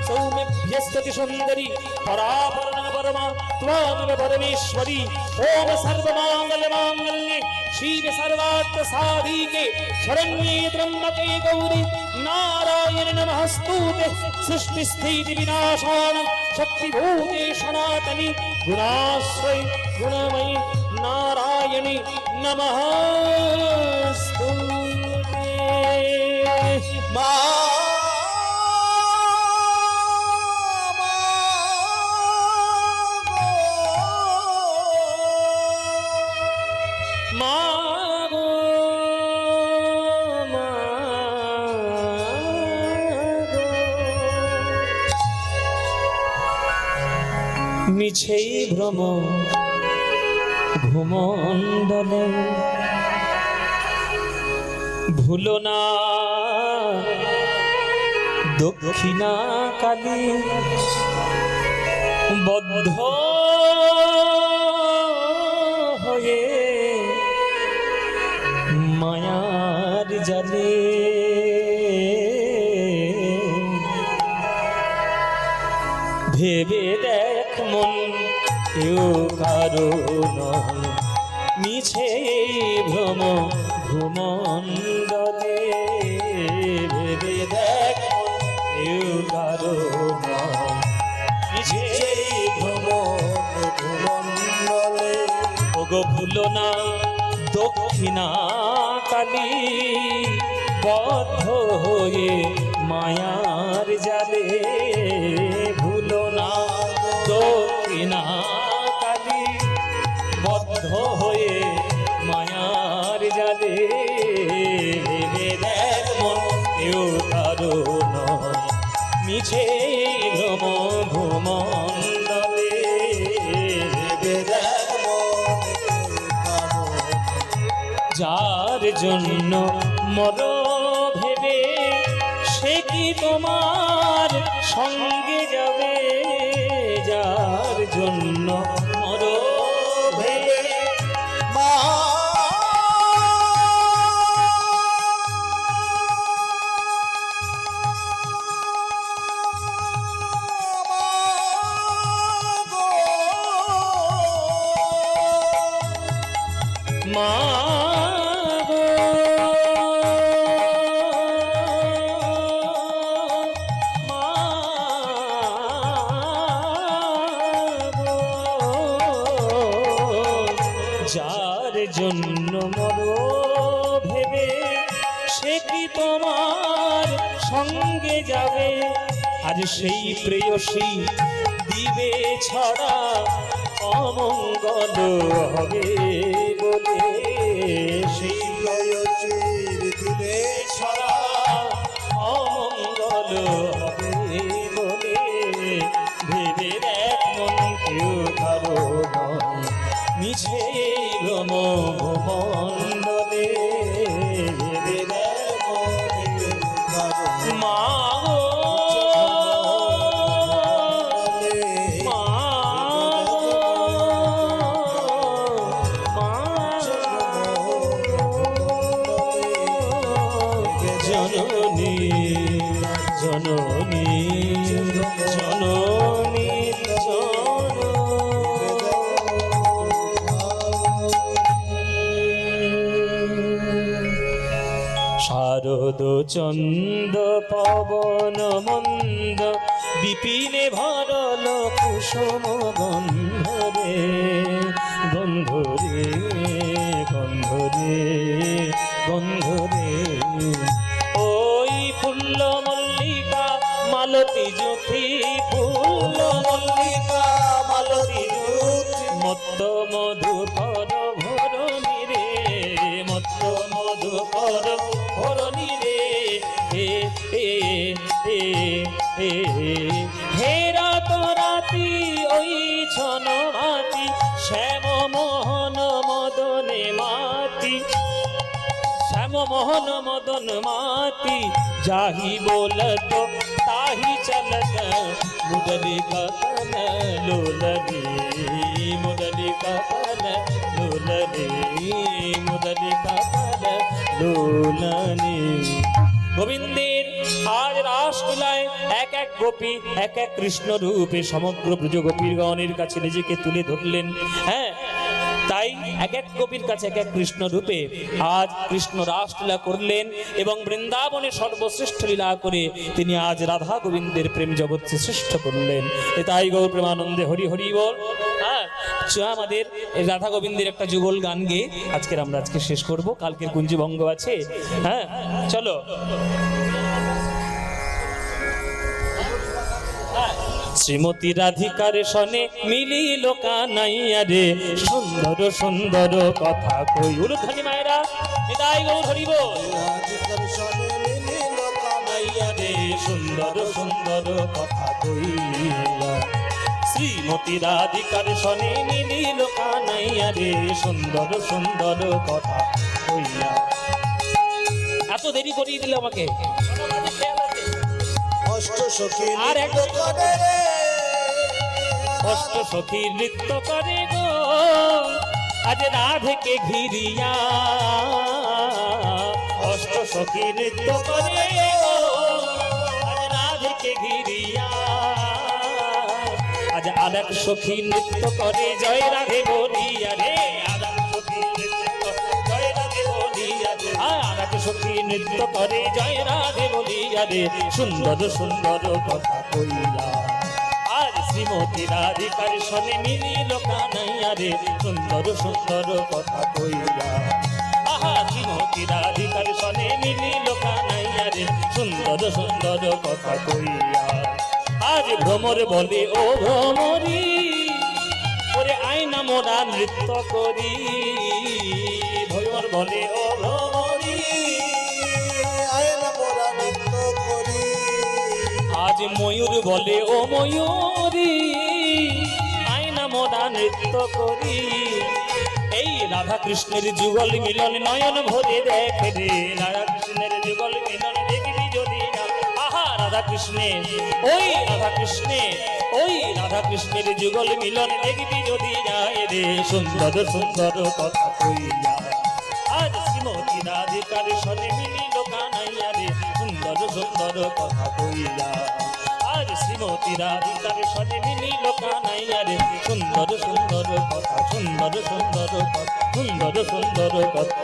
[SPEAKER 1] सौम्यभ्यस्तति सुन्दरी परापरणं परमा त्वामेव परमेश्वरी ओम सर्वमाङ्गल्यमाङ्गल्ये शिवे सर्वार्थ साधिके शरण्ये त्र्यम्बके गौरी नारायण नमस्तुते सृष्टि स्थिति विनाशान शक्तिभूते सनातनी गुणाश्रय गुणमयी नारायणी नमस्तुते। মিছেই ভ্রম ভূমণ্ডলে ভুলো না দক্ষিণা কালী বদ্ধ হয়ে মায়ার জালে ভেবে দেখ মন কেউ কারো নয় মিছে ভ্রম ভূমণ্ডলে ভেবে দেখ কেউ কারো নয় মিছে ভ্রম ভূমণ্ডলে ওগো ভুলো না দক্ষিণা কালী বদ্ধ হয়ে মায়ার জালে, ভুলো না দক্ষিণা কালী, বদ্ধ হয়ে মায়ার জালে, ভেবে দেখ মন কেউ কারো নয়, মিছে ভূমণ্ডলে, ভেবে দেখ মন কেউ কারো নয়। যার জন্য মর ভেবে, সে কি তোমার সঙ্গে যাবে? যার জন্য মর ভেবে,
[SPEAKER 2] মা
[SPEAKER 1] মা গো, মা গো, যার জন্য মর ভেবে, সে কি তোমার সঙ্গে যাবে? আজ সেই প্রেয়সী দিবে ছড়া, অমঙ্গল হবে বলে, সেই
[SPEAKER 2] প্রেয়সীর দিবে
[SPEAKER 1] ছড়া অমঙ্গল হবে বলে, ভেবে দেখ মন কেউ কারো নয়, মিছে ভূমণ্ডলে, ভেবে দেখ মন কেউ কারো নয়। মা গো, মা গো, মা জননী, জননী, জননী, শারদ চন্দ পবন মন্দ, বিপিনে ভরল কুসুম গন্ধরে, গন্ধরে, গন্ধরে, গন্ধরে, ওই ফুল্ল মল্লিকা মালতী জ্যোতি, ফুল্ল মল্লিকা মালতী জ্যোতি, মত্ত মধুকর ভরণী রে, মত্ত মধুকর ভরণী রে, হে হে হে হে, হে রাত রাতি ওই ছন মাতি, শ্যাম মোহন মদনে মাতি, শ্যাম মোহন মদন মাতি, যাহি बोलत ताही चलत, मुरली कपन लोलनी, मुरली कपन लोलनी, मुरली कपन लोलनी। গোবিন্দের আজ রাসলীলায় এক এক গোপী এক এক কৃষ্ণ রূপে সমগ্র ব্রজ গোপীগণের কাছে নিজেকে তুলে ধরলেন। হ্যাঁ, তাই এক এক গোপীর কাছে এক এক কৃষ্ণ রূপে আজ কৃষ্ণ রাসলীলা করলেন এবং বৃন্দাবনে সর্বশ্রেষ্ঠ লীলা করে তিনি আজ রাধা গোবিন্দের প্রেম জগৎকে শ্রেষ্ঠ করলেন। তাই গৌর প্রেমানন্দে হরি হরি বল। হ্যাঁ, আমাদের রাধা গোবিন্দের একটা যুগল গান গেয়ে আমরা আজকে শেষ করব, কালকের কুঞ্জভঙ্গ আছে। হ্যাঁ, চলো। শ্রীমতী রাধিকার সনে মিলিল কানাইয়া রে, সুন্দর সুন্দর কথা কই। উলুধ্বনি মায়েরা, নিতাই গৌর হরি বল।
[SPEAKER 2] রাধিকার সনে মিলিল
[SPEAKER 1] কানাইয়া রে, সুন্দর সুন্দর কথা কইয়া। শ্রীমতী রাধিকার সনে মিলিল কানাইয়া রে, সুন্দর সুন্দর কথা কইয়া। এত দেরি করিয়ে দিলে আমাকে।
[SPEAKER 2] অষ্ট সখী
[SPEAKER 1] আর এক
[SPEAKER 2] করে রে,
[SPEAKER 1] অষ্ট সখী নৃত্য করে গো আজ রাধেকে ঘিরিয়া। অষ্ট সখী নৃত্য করে গো আজ রাধেকে ঘিরিয়া। আজ আরেক সখী নৃত্য করে জয় রাধে বলিয়া রে। আরেক সখী নৃত্য করে জয় রাধে বলিয়া রে। আরেক সখী নৃত্য করে জয় রাধে বলিয়া রে। সুন্দর সুন্দর কথা কইয়া আর শ্রীমতী রাধিকার সনে মিলিল কানাইয়া রে। সুন্দর সুন্দর কথা কইয়া আহা শ্রীমতী রাধিকার সনে মিলিল কানাইয়া রে সুন্দর সুন্দর কথা কইয়া। আজ ভ্রমর বলে ও ভ্রমরি ওরে আয়না মোরা নৃত্য করি। ভ্রমর বলে ও ভ্রমরি
[SPEAKER 2] আয়না মোরা নৃত্য করি।
[SPEAKER 1] আজ ময়ূর বলে ও ময়ূরী আয়না মোরা নৃত্য করি। এই রাধা কৃষ্ণের যুগল মিলন নয়ন ভরে দেখে রে রাধা কৃষ্ণের যুগল মিলন দেখবি যদি না। আহা রাধা কৃষ্ণের ওই রাধা কৃষ্ণের ওই রাধা কৃষ্ণের যুগল মিলন দেখবি যদি যায় রে সুন্দর সুন্দর কথা কইয়া। আজ শ্রীমতী রাধিকার সনে মিলিল কানাইয়া রে সুন্দর সুন্দর কথা কইয়া। আজ শ্রীমতী রাধিকার সনে মিলিল কানাইয়া রে সুন্দর সুন্দর কথা সুন্দর সুন্দর কথা সুন্দর সুন্দর কথা